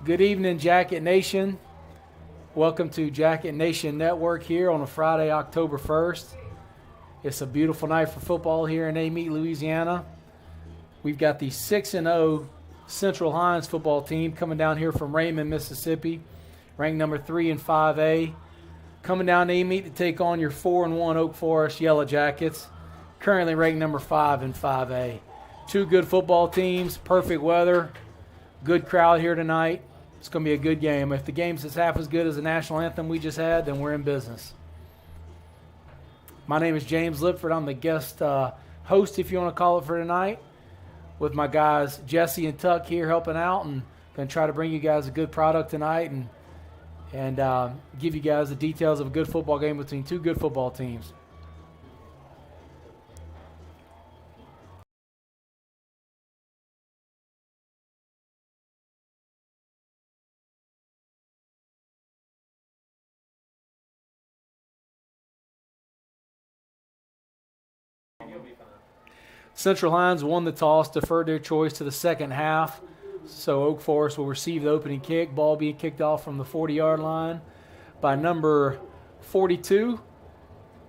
Good evening, Jacket Nation. Welcome to Jacket Nation Network here on a Friday, October 1st. It's a beautiful night for football here in Amite, Louisiana. We've got the 6-0 Central Hinds football team coming down here from Raymond, Mississippi, ranked number 3 in 5A. Coming down to Amite to take on your 4-1 Oak Forest Yellow Jackets, currently ranked number 5 in 5A. Two good football teams, perfect weather, good crowd here tonight. It's going to be a good game. If the game's half as good as the national anthem we just had, then we're in business. My name is James Lipford. I'm the guest host, if you want to call it, for tonight, with my guys Jesse and Tuck here helping out, and going to try to bring you guys a good product tonight and give you guys the details of a good football game between two good football teams. Central Hinds won the toss, deferred their choice to the second half. So Oak Forest will receive the opening kick, ball being kicked off from the 40-yard line by number 42.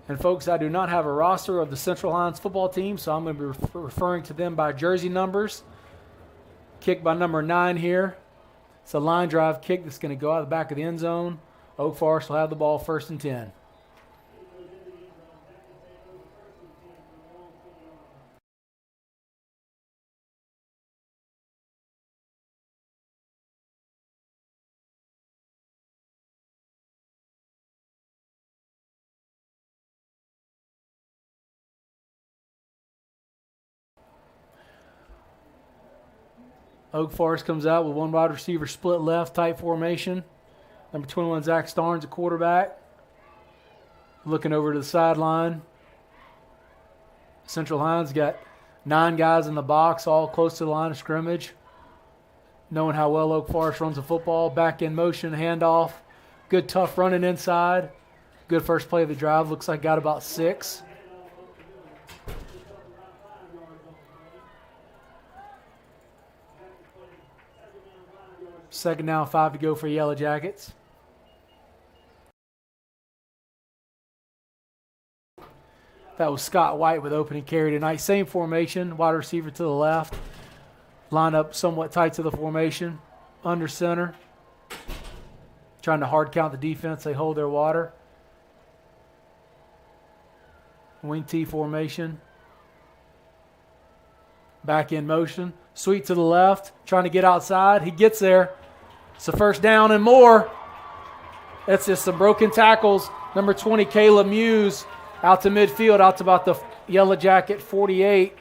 And, folks, I do not have a roster of the Central Hinds football team, so I'm going to be referring to them by jersey numbers. Kick by number 9 here. It's a line drive kick that's going to go out the back of the end zone. Oak Forest will have the ball 1st and 10. Oak Forest comes out with one wide receiver split left, tight formation. Number 21, Zach Starnes, a quarterback. Looking over to the sideline. Central Hinds got 9 guys in the box, all close to the line of scrimmage. Knowing how well Oak Forest runs the football. Back in motion, handoff. Good tough running inside. Good first play of the drive. Looks like got about 6. Second down, 5 to go for Yellow Jackets. That was Scott White with opening carry tonight. Same formation, wide receiver to the left. Line up somewhat tight to the formation. Under center. Trying to hard count the defense. They hold their water. Wing T formation. Back in motion. Sweep to the left. Trying to get outside. He gets there. It's a first down and more. That's just some broken tackles. Number 20, Caleb Muse, out to midfield, out to about the Yellow Jacket 48.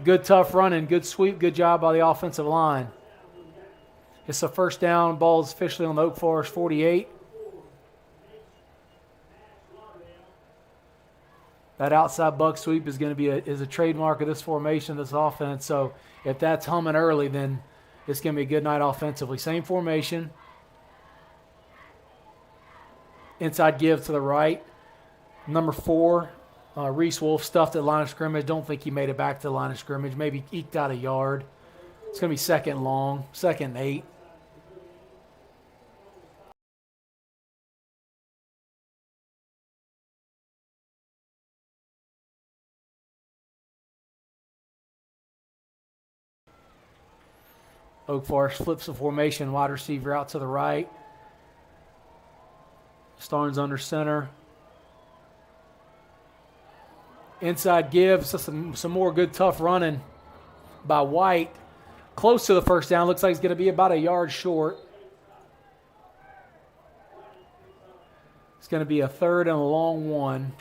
Good tough running, good sweep, good job by the offensive line. It's a first down. Ball is officially on the Oak Forest 48. That outside buck sweep is going to be a trademark of this formation, this offense. So if that's humming early, then it's going to be a good night offensively. Same formation. Inside give to the right. Number 4, Reese Wolf stuffed at line of scrimmage. Don't think he made it back to the line of scrimmage. Maybe eked out a yard. It's going to be second and long, 2nd and 8. Oak Forest flips the formation, wide receiver out to the right. Starnes under center. Inside give, so some more good tough running by White. Close to the first down, looks like he's going to be about a yard short. It's going to be a 3rd and a long one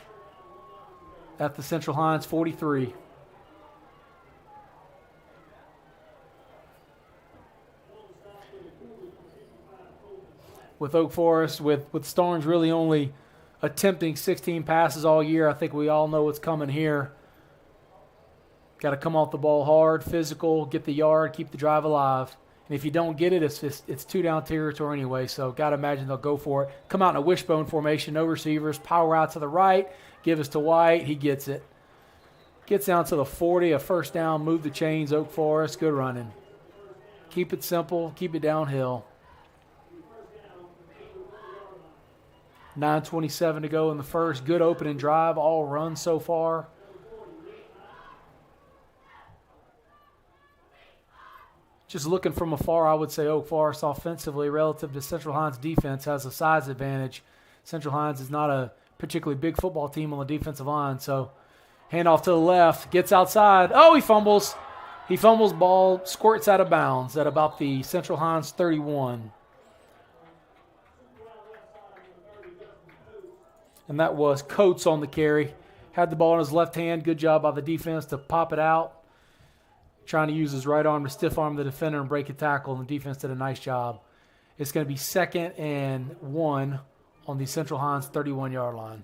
at the Central Hinds 43. With Oak Forest, with Starnes really only attempting 16 passes all year, I think we all know what's coming here. Got to come off the ball hard, physical, get the yard, keep the drive alive. And if you don't get it, it's 2-down territory anyway, so got to imagine they'll go for it. Come out in a wishbone formation, no receivers, power out to the right, give us to White, he gets it. Gets down to the 40, a first down, move the chains, Oak Forest, good running. Keep it simple, keep it downhill. 9:27 to go in the first. Good opening drive, all runs so far. Just looking from afar, I would say Oak Forest offensively relative to Central Hinds defense has a size advantage. Central Hinds is not a particularly big football team on the defensive line. So handoff to the left, gets outside. Oh, he fumbles. He fumbles, ball squirts out of bounds at about the Central Hinds 31. And that was Coates on the carry. Had the ball in his left hand. Good job by the defense to pop it out. Trying to use his right arm to stiff arm the defender and break a tackle, and the defense did a nice job. It's going to be 2nd and 1 on the Central Hinds 31-yard line.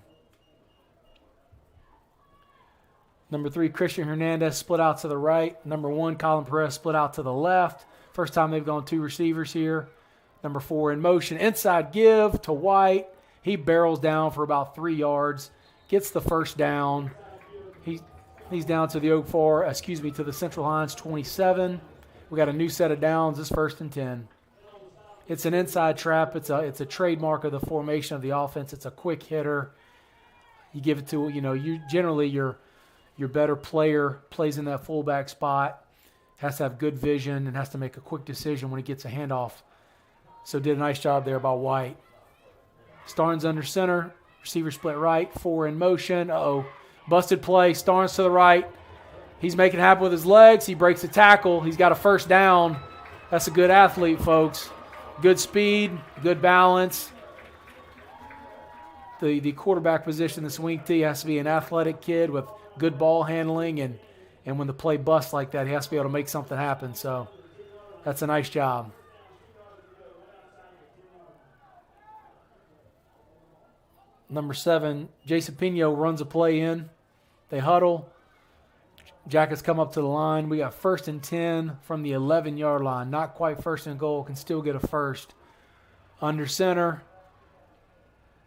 Number 3, Christian Hernandez split out to the right. Number 1, Colin Perez split out to the left. First time they've gone 2 receivers here. Number 4 in motion. Inside give to White. He barrels down for about 3 yards. Gets the first down. He's down to to the Central Hinds 27. We got a new set of downs. It's 1st and 10. It's an inside trap. It's a trademark of the formation of the offense. It's a quick hitter. You give it to, your better player plays in that fullback spot, has to have good vision and has to make a quick decision when he gets a handoff. So did a nice job there by White. Starnes under center. Receiver split right. 4 in motion. Busted play. Starnes to the right. He's making it happen with his legs. He breaks a tackle. He's got a first down. That's a good athlete, folks. Good speed, good balance. The quarterback position, the swing tee, has to be an athletic kid with good ball handling, and when the play busts like that, he has to be able to make something happen. So that's a nice job. Number 7, Jason Pino runs a play in. They huddle. Jackets come up to the line. We got 1st and 10 from the 11-yard line. Not quite 1st and goal. Can still get a first. Under center.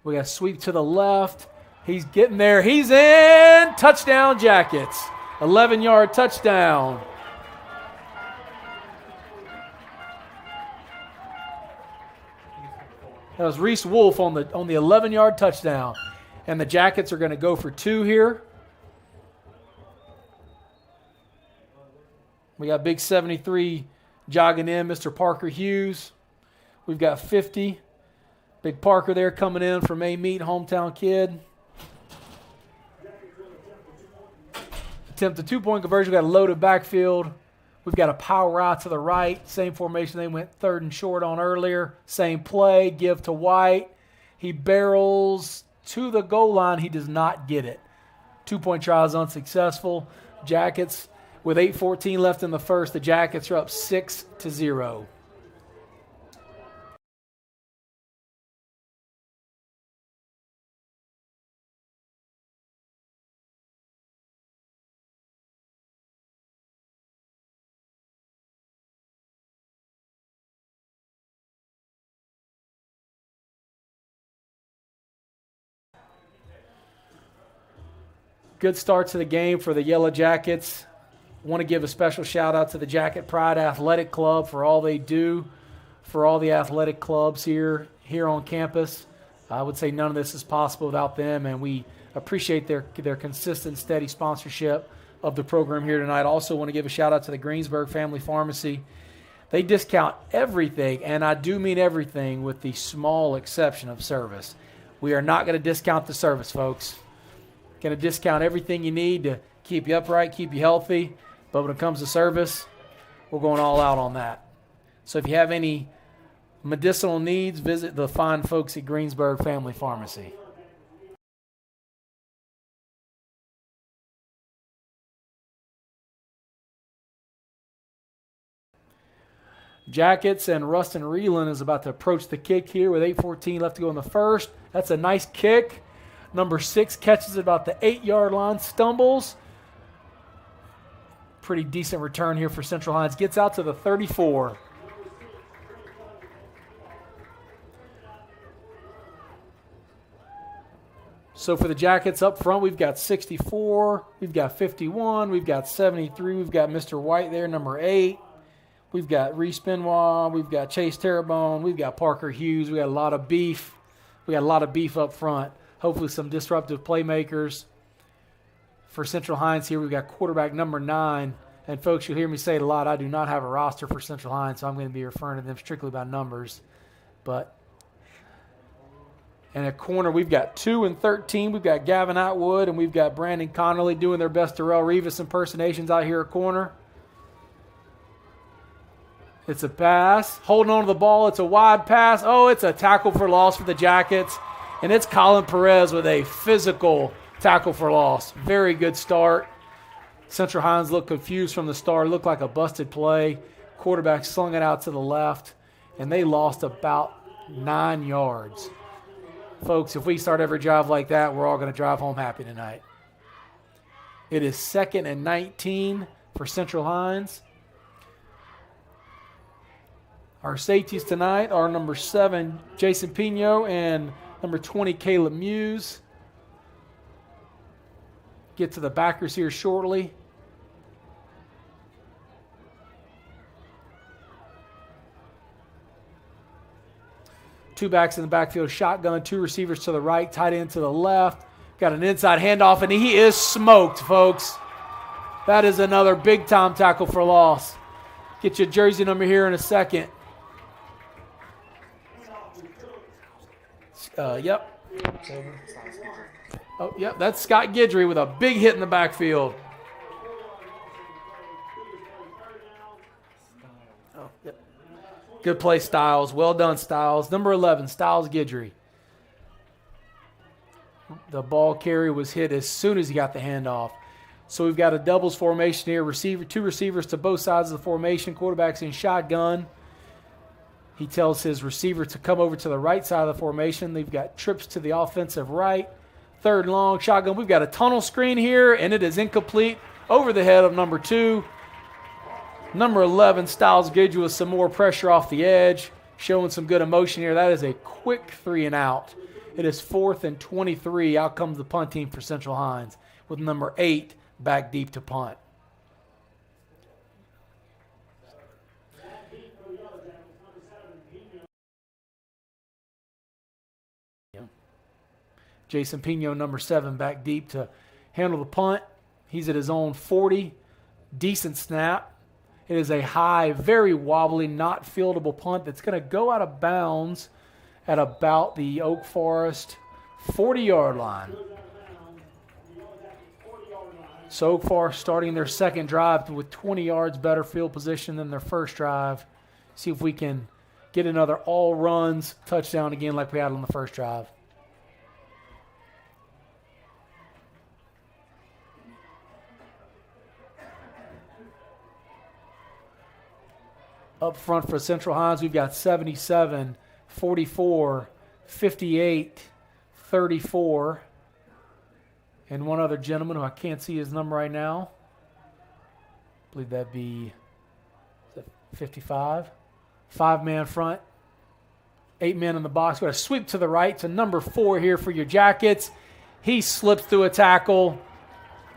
We got sweep to the left. He's getting there. He's in. Touchdown, Jackets. 11-yard touchdown. That was Reese Wolf on the 11-yard touchdown. And the Jackets are going to go for 2 here. We got big 73 jogging in, Mr. Parker Hughes. We've got 50. Big Parker there coming in from A-Meet, hometown kid. Attempt a 2-point conversion. We've got a loaded backfield. We've got a power out to the right. Same formation they went 3rd and short on earlier. Same play. Give to White. He barrels to the goal line. He does not get it. 2-point try is unsuccessful. Jackets, with 8:14 left in the first, the Jackets are up 6-0. Good start to the game for the Yellow Jackets. Want to give a special shout out to the Jacket Pride Athletic Club for all they do for all the athletic clubs here on campus. I would say none of this is possible without them, and we appreciate their consistent, steady sponsorship of the program here tonight. Also want to give a shout out to the Greensburg Family Pharmacy. They discount everything, and I do mean everything, with the small exception of service. We are not going to discount the service, folks. Going to discount everything you need to keep you upright, keep you healthy. But when it comes to service, we're going all out on that. So if you have any medicinal needs, visit the fine folks at Greensburg Family Pharmacy. Jackets and Rustin Reeland is about to approach the kick here with 8:14 left to go in the first. That's a nice kick. Number 6 catches it about the 8-yard line, stumbles. Pretty decent return here for Central Hinds. Gets out to the 34. So for the Jackets up front, we've got 64, we've got 51, we've got 73, we've got Mr. White there, number 8. We've got Reese Benoit, we've got Chase Terrebonne, we've got Parker Hughes. We got a lot of beef We got a lot of beef up front. Hopefully some disruptive playmakers. For Central Hinds here, we've got quarterback number 9. And, folks, you'll hear me say it a lot. I do not have a roster for Central Hinds, so I'm going to be referring to them strictly by numbers. But in a corner, we've got 2 and 13. We've got Gavin Atwood, and we've got Brandon Connolly doing their best Darrell Revis impersonations out here at corner. It's a pass. Holding on to the ball. It's a wide pass. Oh, it's a tackle for loss for the Jackets. And it's Colin Perez with a physical tackle for loss. Very good start. Central Hinds looked confused from the start. Looked like a busted play. Quarterback slung it out to the left, and they lost about 9 yards. Folks, if we start every drive like that, we're all going to drive home happy tonight. It is 2nd and 19 for Central Hinds. Our safeties tonight are number 7, Jason Pino, and number 20, Caleb Muse. Get to the backers here shortly. Two backs in the backfield, shotgun, 2 receivers to the right, tight end to the left. Got an inside handoff, and he is smoked, folks. That is another big-time tackle for loss. Get your jersey number here in a second. Yep. Oh, yep, that's Scott Guidry with a big hit in the backfield. Oh, yep. Good play, Styles. Well done, Styles. Number 11, Styles Guidry. The ball carry was hit as soon as he got the handoff. So we've got a doubles formation here. 2 receivers to both sides of the formation. Quarterback's in shotgun. He tells his receiver to come over to the right side of the formation. They've got trips to the offensive right. 3rd and long, shotgun. We've got a tunnel screen here, and it is incomplete over the head of number 2. Number 11, Styles Guidry with some more pressure off the edge, showing some good emotion here. That is a quick 3 and out. It is 4th and 23. Out comes the punt team for Central Hinds with number 8 back deep to punt. Jason Pino, number 7, back deep to handle the punt. He's at his own 40. Decent snap. It is a high, very wobbly, not fieldable punt that's going to go out of bounds at about the Oak Forest 40-yard line. So Oak Forest starting their second drive with 20 yards better field position than their first drive. See if we can get another all-runs touchdown again like we had on the first drive. Up front for Central Hinds, we've got 77, 44, 58, 34, and one other gentleman who I can't see his number right now. I believe that'd be 55. 5-man front, 8 men in the box. We've got a sweep to the right to number 4 here for your Jackets. He slips through a tackle.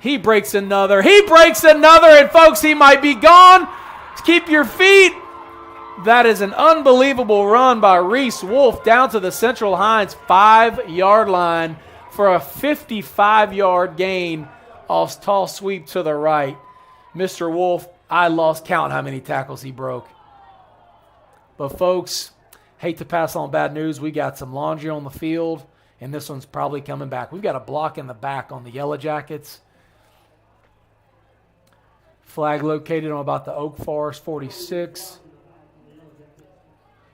He breaks another. And, folks, he might be gone. Keep your feet. That is an unbelievable run by Reese Wolf down to the Central Hinds 5-yard line for a 55-yard gain off tall sweep to the right. Mr. Wolf, I lost count how many tackles he broke. But, folks, hate to pass on bad news. We got some laundry on the field, and this one's probably coming back. We've got a block in the back on the Yellow Jackets. Flag located on about the Oak Forest 46.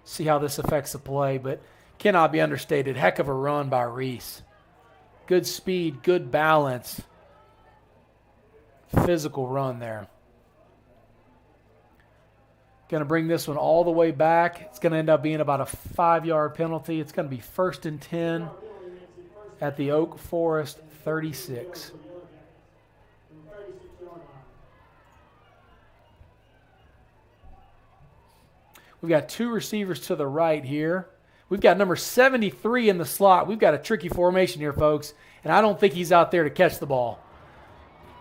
See how this affects the play, but cannot be understated. Heck of a run by Reese. Good speed, good balance. Physical run there. Going to bring this one all the way back. It's going to end up being about a 5-yard penalty. It's going to be 1st and 10 at the Oak Forest 36. We've got 2 receivers to the right here. We've got number 73 in the slot. We've got a tricky formation here, folks, and I don't think he's out there to catch the ball.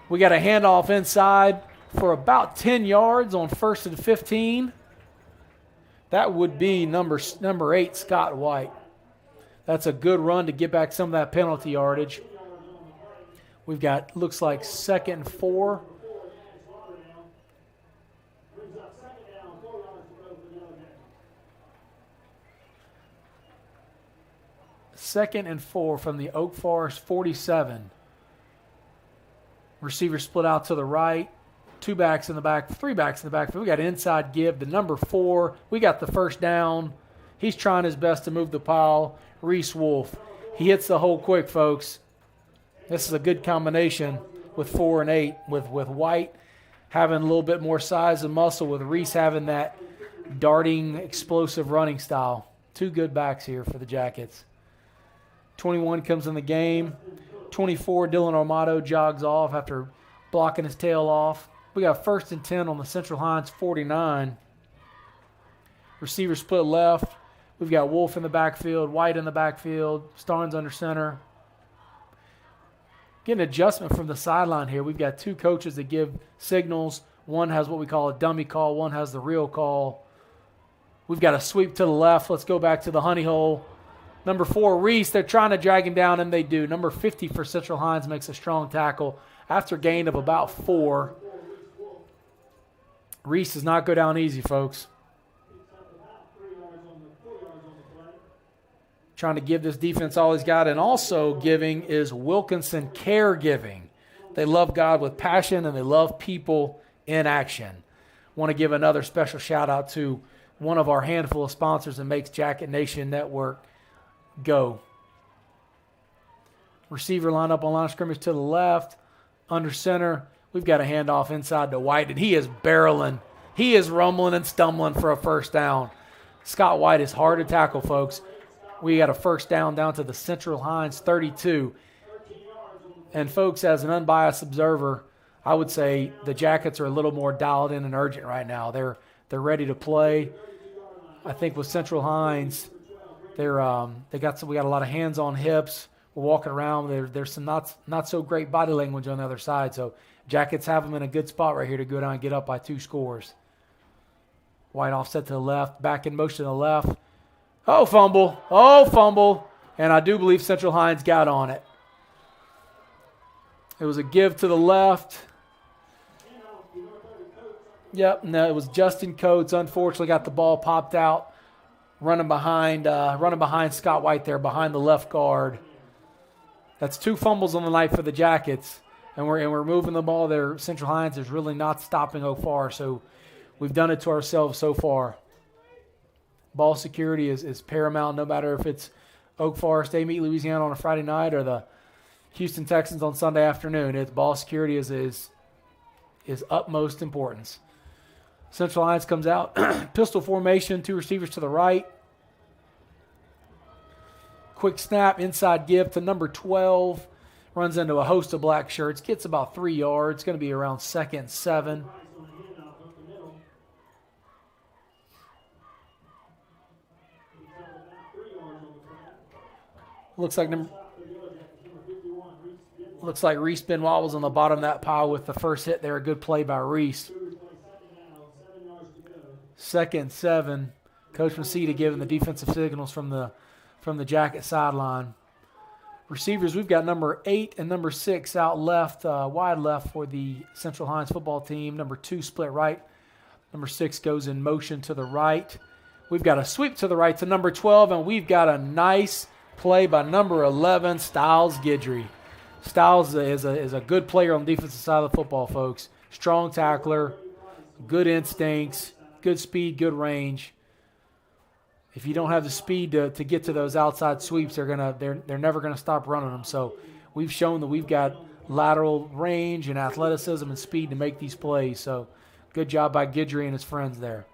We got a handoff inside for about 10 yards on 1st and 15. That would be number 8, Scott White. That's a good run to get back some of that penalty yardage. We've got, looks like 2nd and 4. Second and 4 from the Oak Forest 47. Receiver split out to the right. 2 backs in the back, 3 backs in the back. We got inside give. The number 4. We got the first down. He's trying his best to move the pile. Reese Wolf. He hits the hole quick, folks. This is a good combination with 4 and 8. With White having a little bit more size and muscle, with Reese having that darting, explosive running style. 2 good backs here for the Jackets. 21 comes in the game. 24, Dylan Armato jogs off after blocking his tail off. We got 1st and 10 on the Central Hinds 49. Receiver split left. We've got Wolf in the backfield, White in the backfield, Starnes under center. Getting adjustment from the sideline here. We've got 2 coaches that give signals. One has what we call a dummy call. One has the real call. We've got a sweep to the left. Let's go back to the honey hole. Number 4, Reese, they're trying to drag him down, and they do. Number 50 for Central Hinds makes a strong tackle after a gain of about 4. Reese does not go down easy, folks. Trying to give this defense all he's got, and also giving is Wilkinson caregiving. They love God with passion, and they love people in action. Want to give another special shout-out to one of our handful of sponsors that makes Jacket Nation Network go. Receiver line up on line of scrimmage to the left. Under center, we've got a handoff inside to White, and he is barreling. He is rumbling and stumbling for a first down. Scott White is hard to tackle, folks. We got a first down to the Central Hinds 32. And, folks, as an unbiased observer, I would say the Jackets are a little more dialed in and urgent right now. They're ready to play. I think with Central Hinds, we got a lot of hands on hips. We're walking around. There's some not so great body language on the other side. So Jackets have them in a good spot right here to go down and get up by 2 scores. White offset to the left, back in motion to the left. Oh, fumble. And I do believe Central Hinds got on it. It was a give to the left. Yep, no, it was Justin Coates. Unfortunately, got the ball popped out, running behind Scott White there, behind the left guard. That's 2 fumbles on the night for the Jackets, and we're moving the ball there. Central Hinds is really not stopping Oak Forest, so we've done it to ourselves so far. Ball security is paramount, no matter if it's Oak Forest, they meet Louisiana on a Friday night, or the Houston Texans on Sunday afternoon. Ball security is utmost importance. Central Hinds comes out, pistol formation, 2 receivers to the right. Quick snap, inside give to number 12. Runs into a host of black shirts, gets about 3 yards. Going to be around 2nd and 7. Looks like Reese Benoit was on the bottom of that pile with the first hit there. A good play by Reese. 2nd and 7. Coach Masita giving the defensive signals from the Jacket sideline. Receivers, we've got number 8 and number 6 out left, wide left for the Central Hinds football team. Number 2 split right. Number 6 goes in motion to the right. We've got a sweep to the right to number 12, and we've got a nice play by number 11, Styles Guidry. Styles is a good player on the defensive side of the football, folks. Strong tackler, good instincts, good speed, good range. If you don't have the speed to get to those outside sweeps, they're never gonna stop running them. So we've shown that we've got lateral range and athleticism and speed to make these plays. So good job by Guidry and his friends there.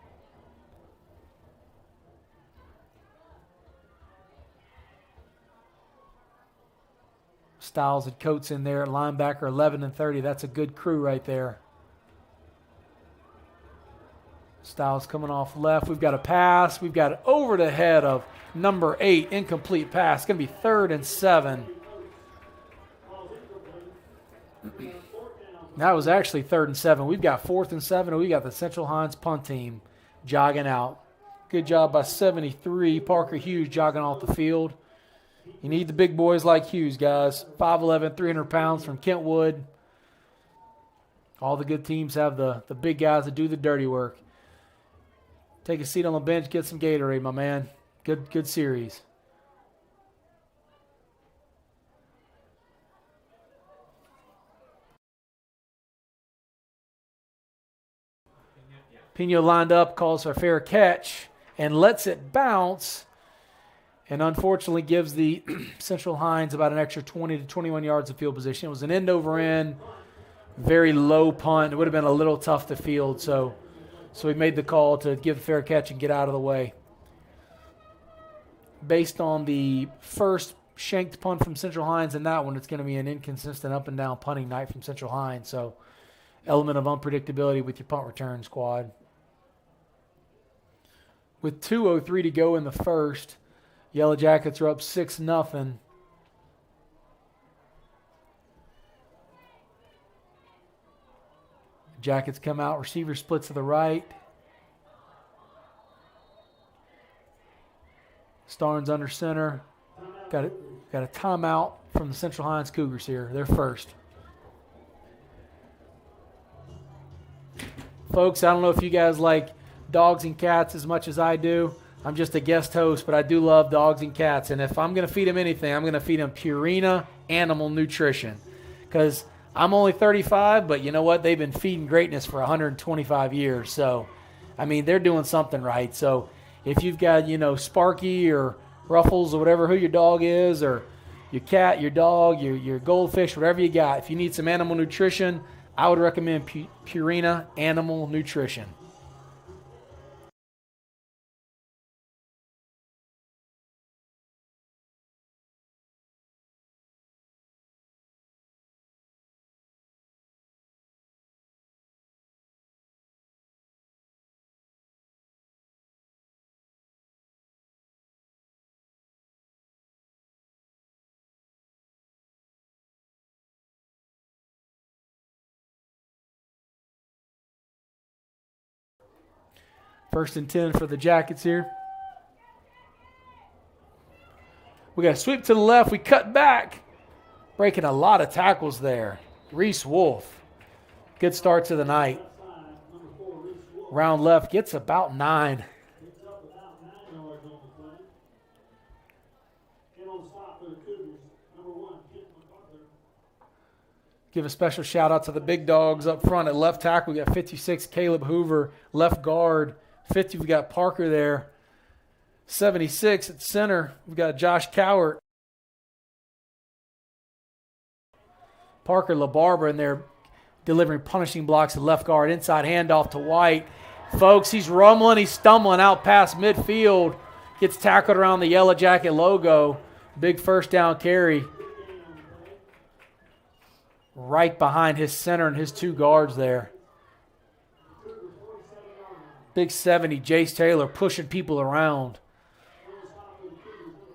Styles and Coates in there, linebacker 11 and 30. That's a good crew right there. Styles coming off left. We've got a pass. We've got it over the head of number 8, incomplete pass. It's going to be 3rd and 7. That was actually 3rd and 7. We've got 4th and 7, and we got the Central Hinds punt team jogging out. Good job by 73. Parker Hughes jogging off the field. You need the big boys like Hughes, guys. 5'11", 300 pounds from Kentwood. All the good teams have the big guys that do the dirty work. Take a seat on the bench, get some Gatorade, my man. Good series. Pino lined up, calls for a fair catch, and lets it bounce, and unfortunately gives the Central Hinds about an extra 20 to 21 yards of field position. It was an end-over-end, very low punt. It would have been a little tough to field, so he made the call to give the fair catch and get out of the way. Based on the first shanked punt from Central Hinds and that one, it's going to be an inconsistent up-and-down punting night from Central Hinds, so element of unpredictability with your punt return squad. With 2:03 to go in the first, Yellow Jackets are up 6-0. Jackets come out, receiver split to the right. Starnes under center. Got a timeout from the Central Hinds Cougars here. They're first. Folks, I don't know if you guys like dogs and cats as much as I do. I'm just a guest host, but I do love dogs and cats. And if I'm going to feed them anything, I'm going to feed them Purina Animal Nutrition. Because I'm only 35, but you know what? They've been feeding greatness for 125 years. So, I mean, they're doing something right. So if you've got, Sparky or Ruffles or whatever, who your dog is, or your cat, your dog, your goldfish, whatever you got, if you need some animal nutrition, I would recommend Purina Animal Nutrition. First and 10 for the Jackets here. We got a sweep to the left. We cut back. Breaking a lot of tackles there. Reese Wolf. Good start to the night. Round left gets about 9. Give a special shout out to the big dogs up front at left tackle. We got 56, Caleb Hoover. Left guard, 50, we got Parker there. 76 at center, we got Josh Cowart. Parker LaBarbera in there delivering punishing blocks at left guard. Inside handoff to White. Folks, he's rumbling, he's stumbling out past midfield. Gets tackled around the Yellow Jacket logo. Big first down carry. Right behind his center and his 2 guards there. Big 70, Jace Taylor pushing people around.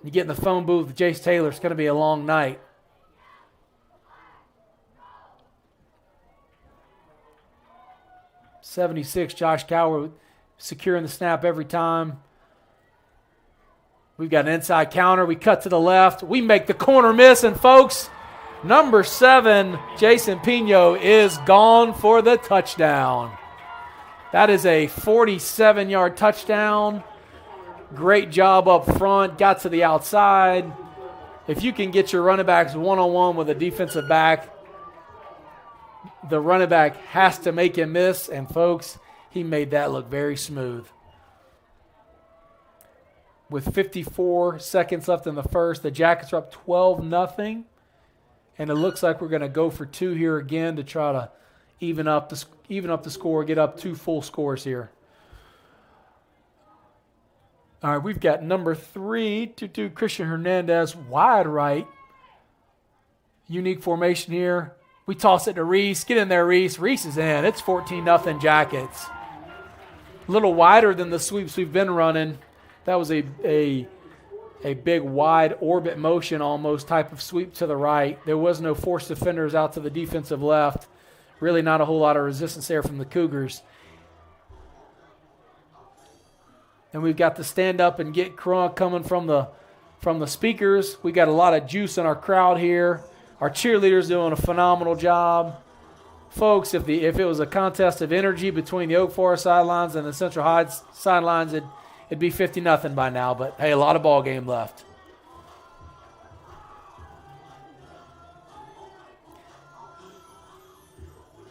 You get in the phone booth with Jace Taylor, it's going to be a long night. .76, Josh Cowart securing the snap every time. We've got an inside counter. We cut to the left. We make the corner miss, and folks, number 7, Jason Pino, is gone for the touchdown. That is a 47-yard touchdown. Great job up front. Got to the outside. If you can get your running backs one-on-one with a defensive back, the running back has to make him miss. And, folks, he made that look very smooth. With 54 seconds left in the first, the Jackets are up 12-0. And it looks like we're going to go for 2 here again to try to even up the score, get up 2 full scores here. All right, we've got number 3, Tutu Christian Hernandez, wide right. Unique formation here. We toss it to Reese. Get in there, Reese. Reese is in. It's 14-0 Jackets. A little wider than the sweeps we've been running. That was a big wide orbit motion almost type of sweep to the right. There was no forced defenders out to the defensive left. Really not a whole lot of resistance there from the Cougars. And we've got the stand up and get Crunk coming from the from the speakers. We got a lot of juice in our crowd here. Our cheerleaders doing a phenomenal job. Folks, if it was a contest of energy between the Oak Forest sidelines and the Central Hinds sidelines, it'd be 50-0 by now. But, hey, a lot of ball game left.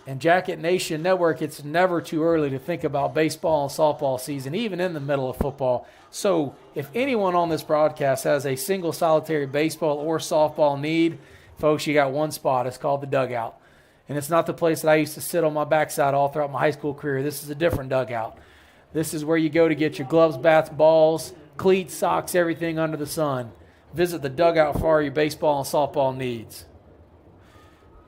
And Jacket Nation Network, it's never too early to think about baseball and softball season, even in the middle of football. So if anyone on this broadcast has a single solitary baseball or softball need, folks, you got one spot. It's called the dugout. And it's not the place that I used to sit on my backside all throughout my high school career. This is a different dugout. This is where you go to get your gloves, bats, balls, cleats, socks, everything under the sun. Visit the dugout for all your baseball and softball needs.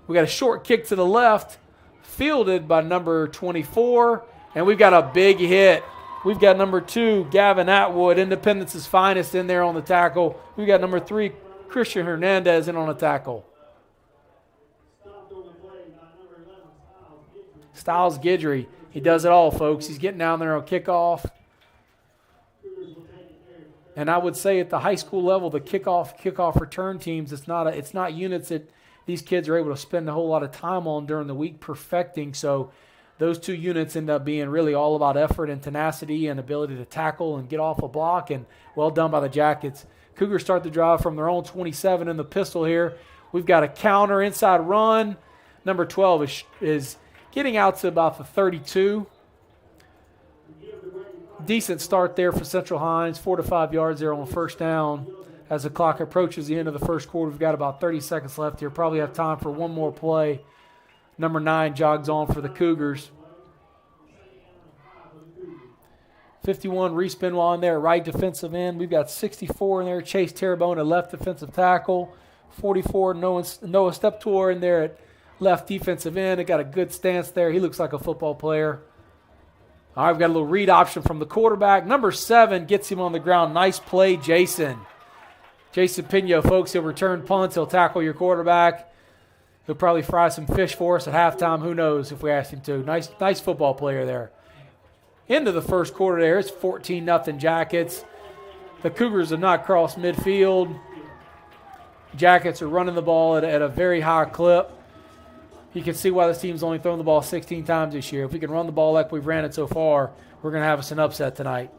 We got a short kick to the left, fielded by number 24, and we've got a big hit. We've got number 2, Gavin Atwood, Independence's finest, in there on the tackle. We've got number 3, Christian Hernandez, in on the tackle. Styles Guidry, he does it all, folks. He's getting down there on kickoff. And I would say at the high school level, the kickoff return teams, it's not units that these kids are able to spend a whole lot of time on during the week perfecting. So those 2 units end up being really all about effort and tenacity and ability to tackle and get off a block, and well done by the Jackets. Cougars start the drive from their own 27 in the pistol here. We've got a counter inside run. Number 12 is getting out to about the 32. Decent start there for Central Hinds, 4 to 5 yards there on first down. As the clock approaches the end of the first quarter, we've got about 30 seconds left here. Probably have time for one more play. Number 9 jogs on for the Cougars. 51 respin while in there, right defensive end. We've got 64 in there. Chase Terrebonne at left defensive tackle. 44 Noah Steptoe in there at left defensive end. It got a good stance there. He looks like a football player. All right, we've got a little read option from the quarterback. Number 7 gets him on the ground. Nice play, Jason. Jason Pino, folks, he'll return punts. He'll tackle your quarterback. He'll probably fry some fish for us at halftime. Who knows if we ask him to. Nice football player there. Into the first quarter there. It's 14-0 Jackets. The Cougars have not crossed midfield. Jackets are running the ball at a very high clip. You can see why this team's only thrown the ball 16 times this year. If we can run the ball like we've ran it so far, we're going to have us an upset tonight.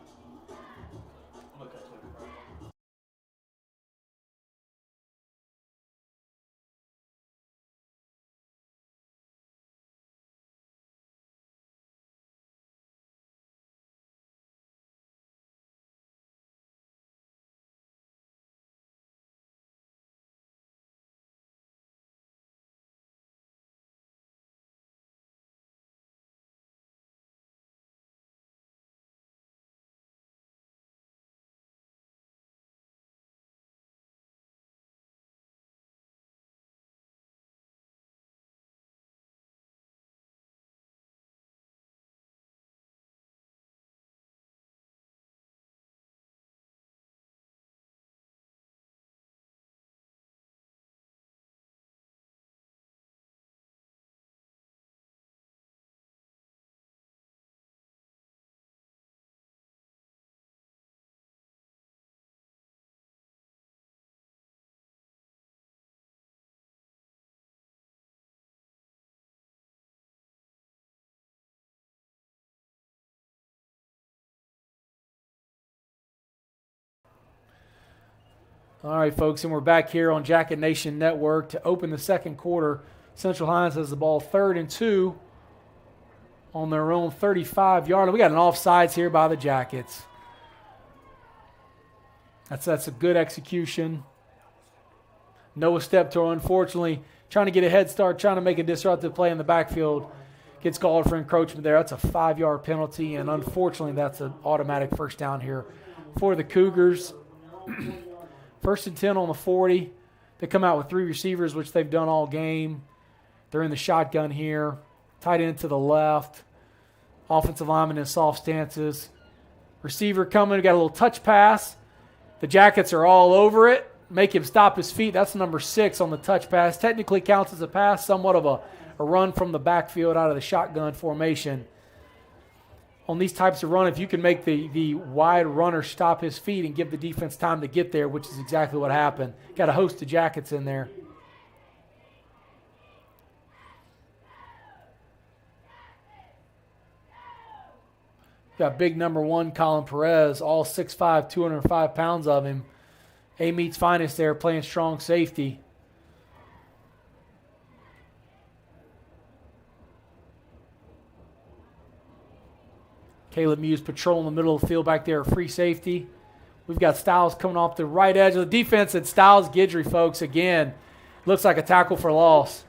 All right, folks, and we're back here on Jacket Nation Network to open the second quarter. Central Hinds has the ball 3rd and 2 on their own 35-yard line. We got an offsides here by the Jackets. That's a good execution. Noah Steptoe, unfortunately, trying to get a head start, trying to make a disruptive play in the backfield. Gets called for encroachment there. That's a 5-yard penalty, and unfortunately that's an automatic first down here for the Cougars. 1st and 10 on the 40. They come out with 3 receivers, which they've done all game. They're in the shotgun here. Tight end to the left. Offensive lineman in soft stances. Receiver coming. Got a little touch pass. The Jackets are all over it. Make him stop his feet. That's number 6 on the touch pass. Technically counts as a pass. Somewhat of a run from the backfield out of the shotgun formation. on these types of run, if you can make the wide runner stop his feet and give the defense time to get there, which is exactly what happened. Got a host of Jackets in there. Got big number 1, Colin Perez, all 6'5", 205 pounds of him. A-Meat's finest there, playing strong safety. Caleb Muse patrolling the middle of the field back there, free safety. We've got Styles coming off the right edge of the defense, and Styles Guidry, folks, again, looks like a tackle for loss.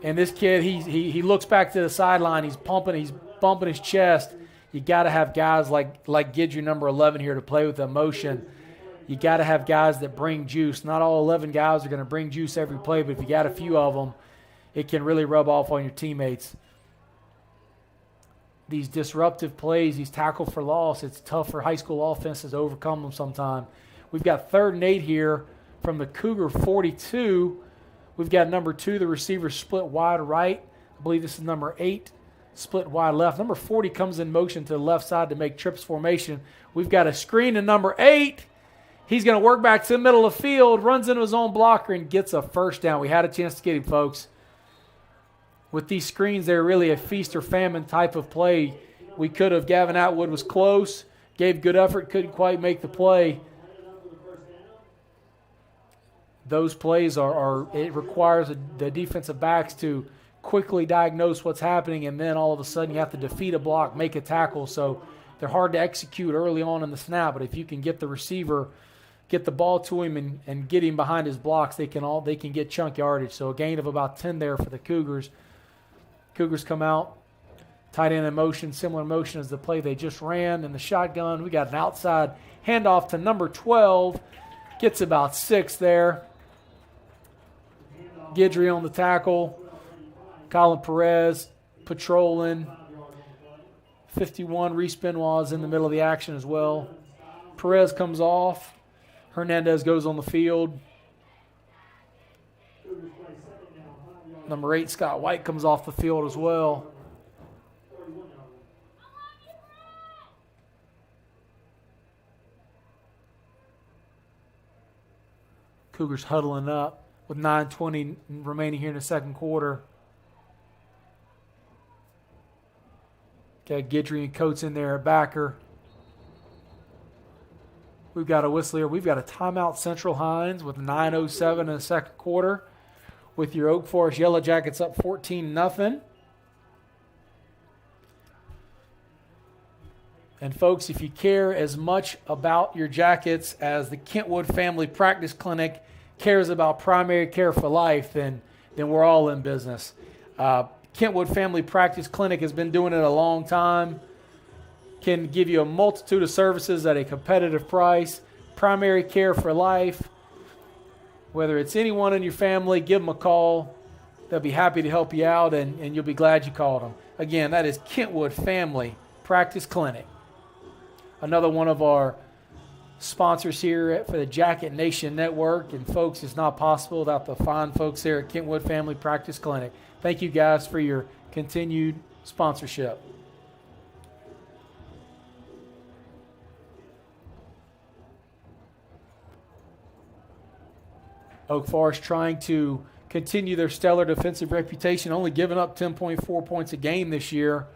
And this kid, he looks back to the sideline. He's pumping, he's bumping his chest. You got to have guys like Guidry, number 11 here, to play with emotion. You got to have guys that bring juice. Not all 11 guys are going to bring juice every play, but if you got a few of them, it can really rub off on your teammates. These disruptive plays, these tackle for loss, it's tough for high school offenses to overcome them sometime. We've got 3rd and 8 here from the Cougar 42. We've got number 2, the receiver, split wide right. I believe this is number 8, split wide left. Number 40 comes in motion to the left side to make trips formation. We've got a screen to number 8. He's going to work back to the middle of the field, runs into his own blocker, and gets a first down. We had a chance to get him, folks. With these screens, they're really a feast or famine type of play. We could have, Gavin Atwood was close, gave good effort, couldn't quite make the play. Those plays it requires the defensive backs to quickly diagnose what's happening, and then all of a sudden you have to defeat a block, make a tackle. So they're hard to execute early on in the snap, but if you can get the receiver, get the ball to him and get him behind his blocks, they can get chunk yardage. So a gain of about 10 there for the Cougars. Cougars come out, tight end in motion, similar motion as the play they just ran in the shotgun. We got an outside handoff to number 12. Gets about 6 there. Guidry on the tackle. Colin Perez patrolling. 51, Reese Benoit is in the middle of the action as well. Perez comes off. Hernandez goes on the field. Number 8, Scott White, comes off the field as well. Cougars huddling up with 9:20 remaining here in the second quarter. Got Guidry and Coates in there, a backer. We've got a whistle here. We've got a timeout, Central Hinds, with 9:07 in the second quarter. With your Oak Forest Yellow Jackets up 14-0. And folks, if you care as much about your Jackets as the Kentwood Family Practice Clinic cares about primary care for life, then we're all in business. Kentwood Family Practice Clinic has been doing it a long time. Can give you a multitude of services at a competitive price. Primary care for life. Whether it's anyone in your family, give them a call. They'll be happy to help you out, and you'll be glad you called them. Again, that is Kentwood Family Practice Clinic. Another one of our sponsors here for the Jacket Nation Network. And, folks, it's not possible without the fine folks here at Kentwood Family Practice Clinic. Thank you guys for your continued sponsorship. Oak Forest trying to continue their stellar defensive reputation, only giving up 10.4 points a game this year.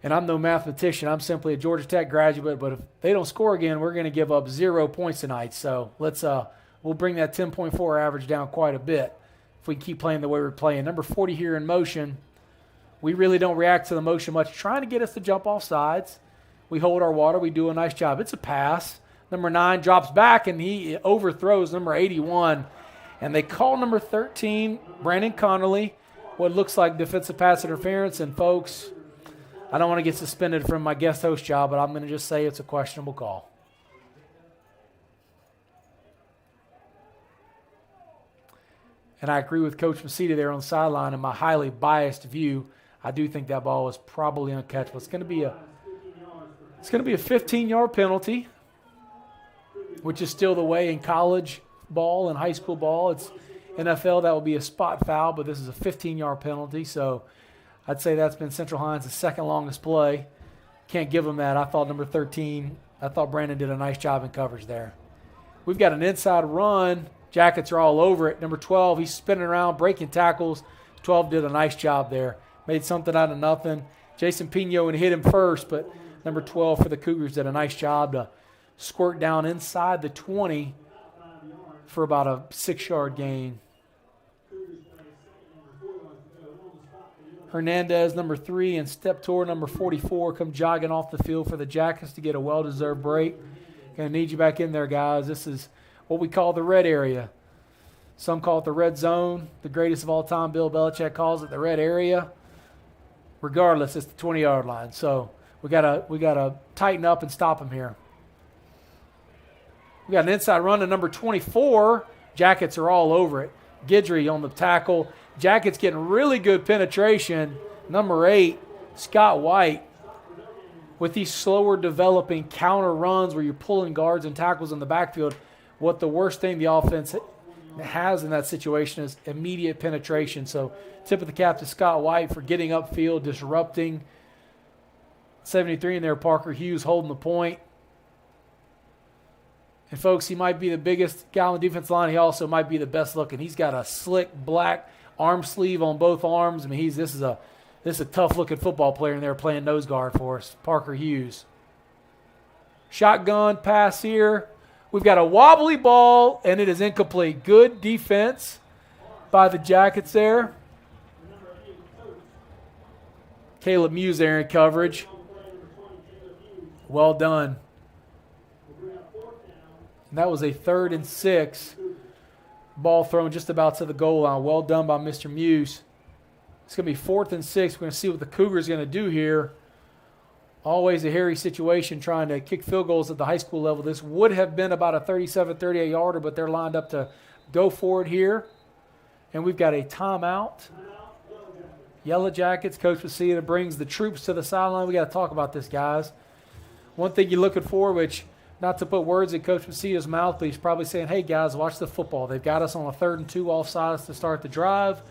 And I'm no mathematician. I'm simply a Georgia Tech graduate. But if they don't score again, we're going to give up 0 points tonight. So we'll bring that 10.4 average down quite a bit if we can keep playing the way we're playing. Number 40 here in motion. We really don't react to the motion much, trying to get us to jump off sides. We hold our water. We do a nice job. It's a pass. Number 9 drops back, and he overthrows number 81. And they call number 13, Brandon Connolly, what looks like defensive pass interference. And, folks, I don't want to get suspended from my guest host job, but I'm going to just say it's a questionable call. And I agree with Coach Masita there on the sideline. In my highly biased view, I do think that ball was probably uncatchable. It's going to be a 15-yard penalty, which is still the way in college ball and high school ball. It's NFL, that will be a spot foul, but this is a 15-yard penalty. So I'd say that's been Central Hinds' second longest play. Can't give them that. I thought number 13, I thought Brandon did a nice job in coverage there. We've got an inside run. Jackets are all over it. Number 12, he's spinning around, breaking tackles. 12 did a nice job there. Made something out of nothing. Jason Pino and hit him first, but number 12 for the Cougars did a nice job to squirt down inside the 20 for about a 6-yard gain. Hernandez, number 3, and Steptoe, number 44, come jogging off the field for the Jackets to get a well-deserved break. Going to need you back in there, guys. This is what we call the red area. Some call it the red zone. The greatest of all time, Bill Belichick, calls it the red area. Regardless, it's the 20-yard line. So we gotta tighten up and stop them here. We got an inside run to number 24. Jackets are all over it. Guidry on the tackle. Jackets getting really good penetration. Number 8, Scott White, with these slower developing counter runs where you're pulling guards and tackles in the backfield. What the worst thing the offense has in that situation is immediate penetration. So tip of the cap to Scott White for getting upfield, disrupting. 73 in there, Parker Hughes holding the point. And, folks, he might be the biggest guy on the defense line. He also might be the best looking. He's got a slick black arm sleeve on both arms. I mean, this is a tough-looking football player in there playing nose guard for us, Parker Hughes. Shotgun pass here. We've got a wobbly ball, and it is incomplete. Good defense by the Jackets there. Caleb Muse there in coverage. Well done. And that was a 3rd and 6. Ball thrown just about to the goal line. Well done by Mr. Muse. It's going to be 4th and 6. We're going to see what the Cougars are going to do here. Always a hairy situation trying to kick field goals at the high school level. This would have been about a 37, 38-yarder, but they're lined up to go for it here. And we've got a timeout. Yellow Jackets, Coach Facita brings the troops to the sideline. We got to talk about this, guys. One thing you're looking for, which, not to put words in Coach Facita's mouth, but he's probably saying, hey, guys, watch the football. They've got us on a 3rd and 2 offsides to start the drive.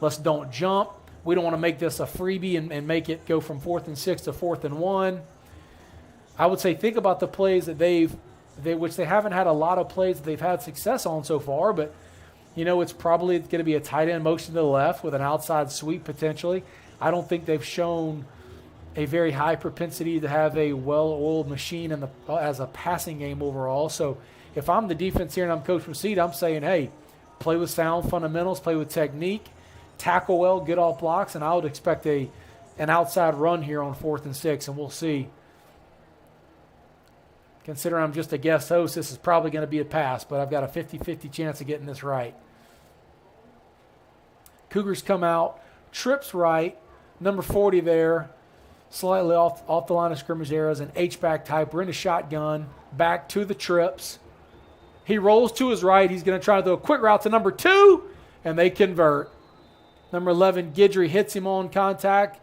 Let's don't jump. We don't want to make this a freebie and make it go from 4th and 6 to 4th and 1. I would say think about the plays that which they haven't had a lot of plays that they've had success on so far, but it's probably going to be a tight end motion to the left with an outside sweep potentially. I don't think they've shown a very high propensity to have a well-oiled machine as a passing game overall. So if I'm the defense here and I'm Coach Facita, I'm saying, hey, play with sound fundamentals, play with technique, tackle well, get off blocks, and I would expect an outside run here on 4th and 6, and we'll see. Considering I'm just a guest host, this is probably going to be a pass, but I've got a 50-50 chance of getting this right. Cougars come out, trips right, number 40 there, slightly off the line of scrimmage there as an H-back type. We're in a shotgun, back to the trips. He rolls to his right. He's going to try to do a quick route to number 2, and they convert. Number 11, Guidry hits him on contact.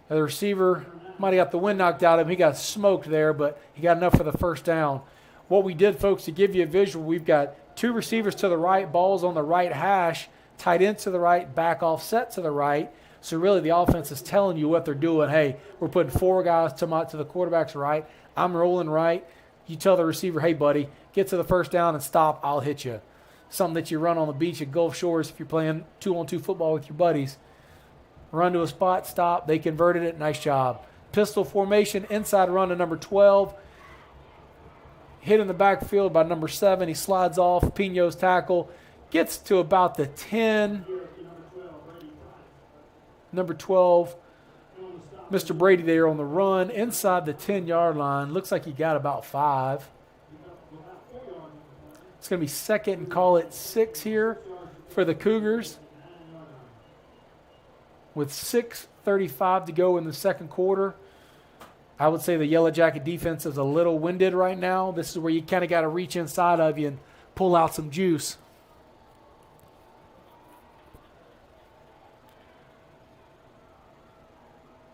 The receiver might have got the wind knocked out of him. He got smoked there, but he got enough for the first down. What we did, folks, to give you a visual, we've got 2 receivers to the right, balls on the right hash, tight end to the right, back offset to the right. So really the offense is telling you what they're doing. Hey, we're putting 4 guys to the quarterback's right. I'm rolling right. You tell the receiver, hey, buddy, get to the first down and stop. I'll hit you. Something that you run on the beach at Gulf Shores if you're playing 2-on-2 football with your buddies. Run to a spot, stop. They converted it. Nice job. Pistol formation, inside run to number 12. Hit in the backfield by number 7. He slides off. Pino's tackle. Gets to about the 10. Number 12, Mr. Brady there on the run. Inside the 10-yard line. Looks like he got about 5. It's going to be 2nd and call it 6 here for the Cougars. With 6:35 to go in the second quarter. I would say the Yellow Jacket defense is a little winded right now. This is where you kind of got to reach inside of you and pull out some juice.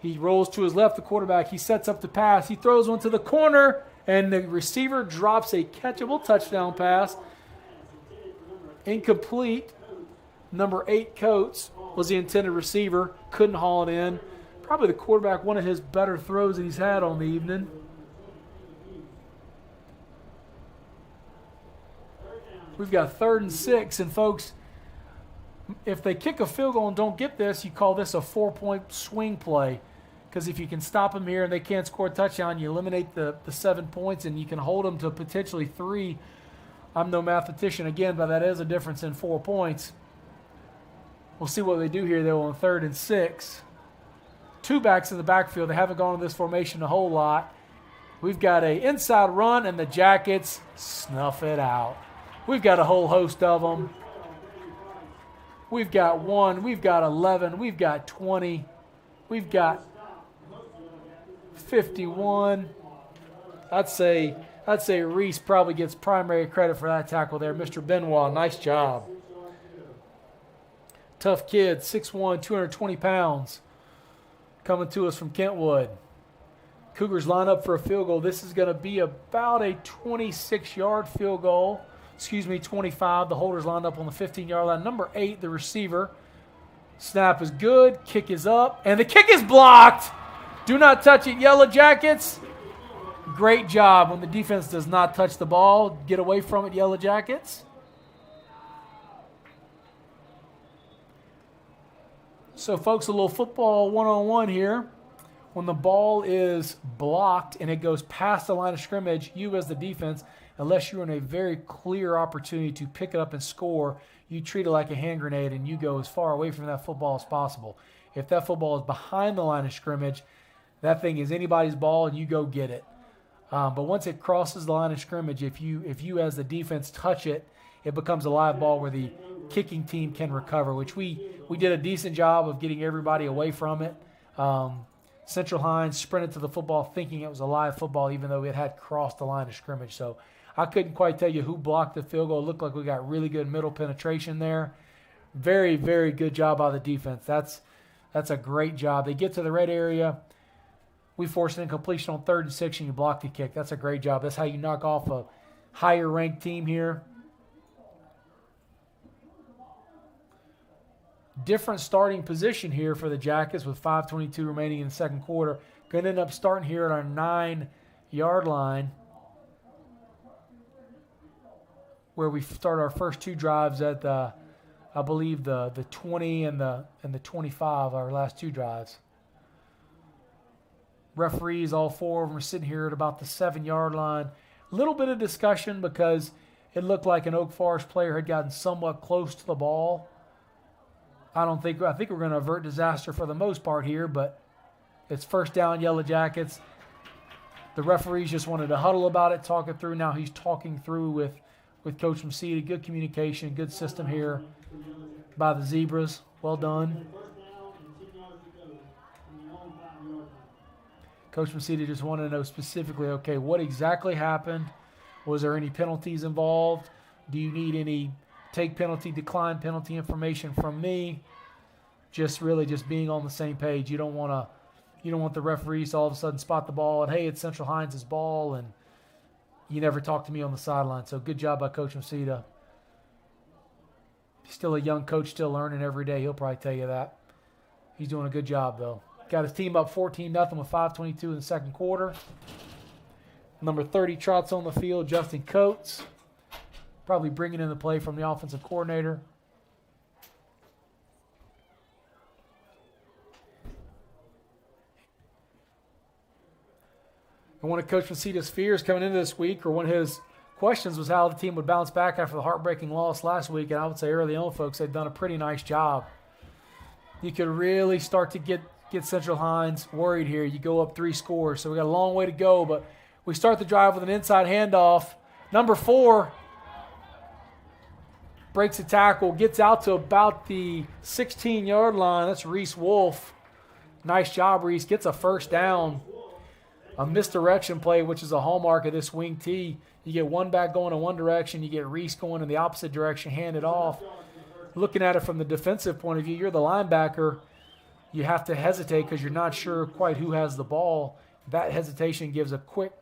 He rolls to his left, the quarterback. He sets up the pass. He throws one to the corner, and the receiver drops a catchable touchdown pass. Incomplete. Number 8, Coates. was the intended receiver. Couldn't haul it in. Probably the quarterback, one of his better throws that he's had on the evening. We've got 3rd and 6, and folks, if they kick a field goal and don't get this, you call this a 4-point swing play. Because if you can stop them here and they can't score a touchdown, you eliminate the 7 points and you can hold them to potentially 3. I'm no mathematician again, but that is a difference in 4 points. We'll see what they do here, though, on 3rd and 6. 2 backs in the backfield. They haven't gone to this formation a whole lot. We've got an inside run, and the Jackets snuff it out. We've got a whole host of them. We've got 1. We've got 11. We've got 20. We've got 51. I'd say Reese probably gets primary credit for that tackle there. Mr. Benoit, nice job. Tough kid, 6'1", 220 pounds, coming to us from Kentwood. Cougars line up for a field goal. This is going to be about a 26-yard field goal. 25. The holder's lined up on the 15-yard line. Number 8, the receiver. Snap is good. Kick is up. And the kick is blocked. Do not touch it, Yellow Jackets. Great job when the defense does not touch the ball. Get away from it, Yellow Jackets. So, folks, a little football one-on-one here. When the ball is blocked and it goes past the line of scrimmage, you as the defense, unless you're in a very clear opportunity to pick it up and score, you treat it like a hand grenade and you go as far away from that football as possible. If that football is behind the line of scrimmage, that thing is anybody's ball and you go get it. But once it crosses the line of scrimmage, if you as the defense touch it, it becomes a live ball where the kicking team can recover, which we did a decent job of getting everybody away from it. Central Hinds sprinted to the football thinking it was a live football, even though it had crossed the line of scrimmage. So I couldn't quite tell you who blocked the field goal. It looked like we got really good middle penetration there. Very, very good job by the defense. That's a great job. They get to the red area. We forced an incompletion on 3rd and 6, and you block the kick. That's a great job. That's how you knock off a higher-ranked team here. Different starting position here for the Jackets with 5:22 remaining in the second quarter. Going to end up starting here at our 9-yard line, where we start our first 2 drives at the, I believe the 20 and the 25, our last 2 drives. Referees, all 4 of them are sitting here at about the 7-yard line. A little bit of discussion because it looked like an Oak Forest player had gotten somewhat close to the ball. I think we're going to avert disaster for the most part here, but it's first down, Yellow Jackets. The referees just wanted to huddle about it, talk it through. Now he's talking through with Coach Mcida. Good communication, good system here by the Zebras. Well done. Coach Mcida just wanted to know specifically, okay, what exactly happened? Was there any penalties involved? Do you need any take penalty, decline penalty information from me? Just being on the same page. You don't want the referees to all of a sudden spot the ball and, hey, it's Central Hinds' ball, and you never talk to me on the sideline. So good job by Coach Mcida. Still a young coach, still learning every day. He'll probably tell you that. He's doing a good job, though. Got his team up 14-0 with 5:22 in the second quarter. Number 30 trots on the field, Justin Coates. Probably bringing in the play from the offensive coordinator. And one of Coach Maceda's fears coming into this week, or one of his questions, was how the team would bounce back after the heartbreaking loss last week. And I would say early on, folks, they've done a pretty nice job. You could really start to get Central Hinds worried here. You go up 3 scores, so we got a long way to go, but we start the drive with an inside handoff. Number 4 breaks a tackle, gets out to about the 16-yard line. That's Reese Wolf. Nice job, Reese. Gets a first down. A misdirection play, which is a hallmark of this wing tee. You get one back going in one direction, you get Reese going in the opposite direction, hand it off. Looking at it from the defensive point of view, you're the linebacker. You have to hesitate because you're not sure quite who has the ball. That hesitation gives a quick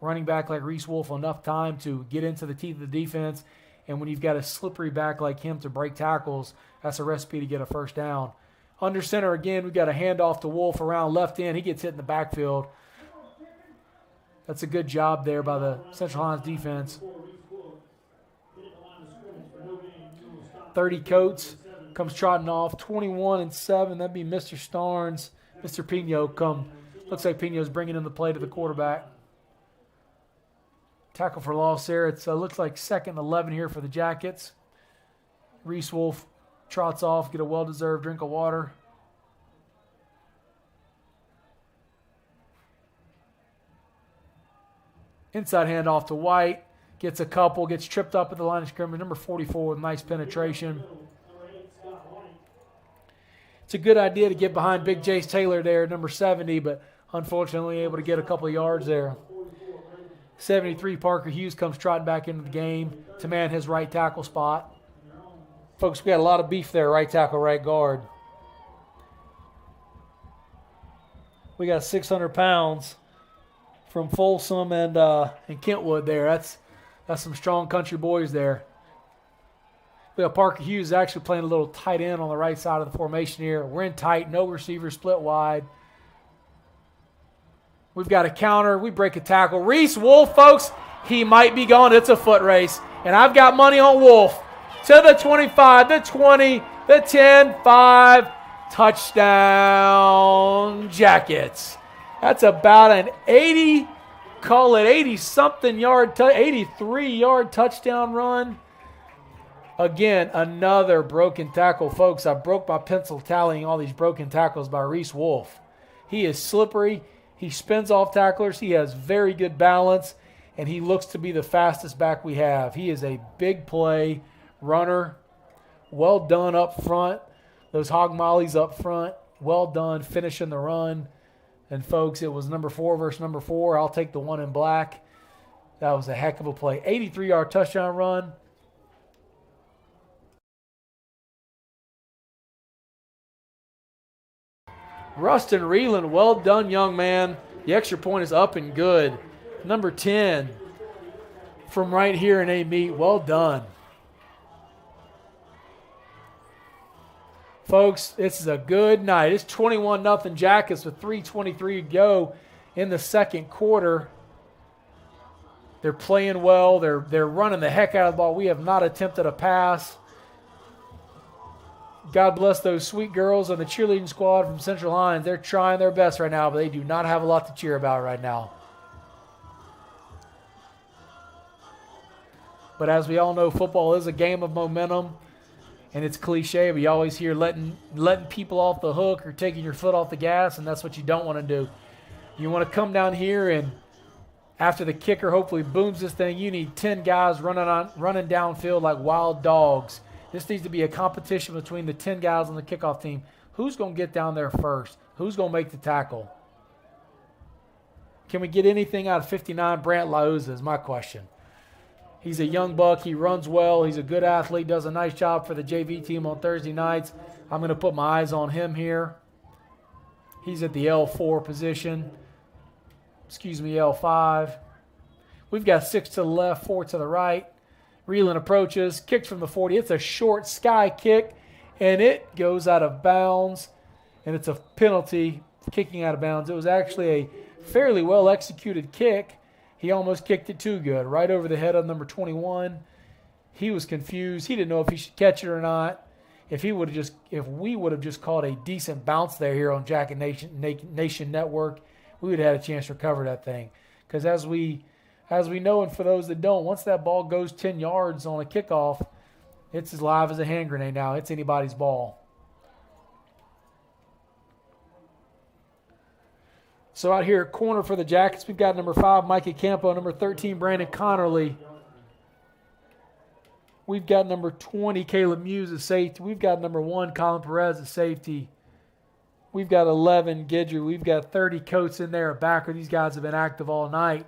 running back like Reese Wolf enough time to get into the teeth of the defense. And when you've got a slippery back like him to break tackles, that's a recipe to get a first down. Under center again, we've got a handoff to Wolf around left end. He gets hit in the backfield. That's a good job there by the Central Hinds defense. 30 Coates comes trotting off. 21-7. That'd be Mr. Starnes. Mr. Pino looks like Pino's bringing in the play to the quarterback. Tackle for loss there. It looks like 2nd and 11 here for the Jackets. Reese Wolf trots off, get a well-deserved drink of water. Inside handoff to White. Gets a couple, gets tripped up at the line of scrimmage. Number 44 with nice penetration. It's a good idea to get behind Big Jace Taylor there, number 70, but unfortunately able to get a couple of yards there. 73, Parker Hughes comes trotting back into the game to man his right tackle spot. Folks, we got a lot of beef there, right tackle, right guard. We got 600 pounds from Folsom and Kentwood there. That's some strong country boys there. We got Parker Hughes actually playing a little tight end on the right side of the formation here. We're in tight, no receiver, split wide. We've got a counter. We break a tackle. Reese Wolf, folks, he might be gone. It's a foot race. And I've got money on Wolf. To the 25, the 20, the 10, 5. Touchdown, Jackets. That's about an 80-something yard, 83-yard touchdown run. Again, another broken tackle. Folks, I broke my pencil tallying all these broken tackles by Reese Wolf. He is slippery. He spins off tacklers. He has very good balance, and he looks to be the fastest back we have. He is a big play runner. Well done up front. Those hog mollies up front. Well done finishing the run. And, folks, it was number 4 versus number 4. I'll take the one in black. That was a heck of a play. 83-yard touchdown run. Rustin Reeland, well done, young man. The extra point is up and good. Number 10 from right here in A meet. Well done. Folks, this is a good night. It's 21-0 Jackets with 3:23 to go in the second quarter. They're playing well. They're running the heck out of the ball. We have not attempted a pass. God bless those sweet girls on the cheerleading squad from Central Hinds. They're trying their best right now, but they do not have a lot to cheer about right now. But as we all know, football is a game of momentum, and it's cliche, but you always hear letting people off the hook or taking your foot off the gas, and that's what you don't want to do. You want to come down here, and after the kicker hopefully booms this thing, you need 10 guys running downfield like wild dogs. This needs to be a competition between the 10 guys on the kickoff team. Who's going to get down there first? Who's going to make the tackle? Can we get anything out of 59 Brant Lauza is my question. He's a young buck. He runs well. He's a good athlete, does a nice job for the JV team on Thursday nights. I'm going to put my eyes on him here. He's at the L4 position. L5. We've got 6 to the left, 4 to the right. Reeland approaches, kicks from the 40. It's a short sky kick, and it goes out of bounds, and it's a penalty for kicking out of bounds. It was actually a fairly well-executed kick. He almost kicked it too good, right over the head of number 21. He was confused. He didn't know if he should catch it or not. If we would have just called a decent bounce there here on Jacket Nation Network, we would have had a chance to recover that thing. Because as we know, and for those that don't, once that ball goes 10 yards on a kickoff, it's as live as a hand grenade now. It's anybody's ball. So out here at corner for the Jackets, we've got number 5, Micah Campo, number 13, Brandon Connerly. We've got number 20, Caleb Muse at safety. We've got number 1, Colin Perez at safety. We've got 11, Gidry. We've got 30 Coates in there at backer. These guys have been active all night.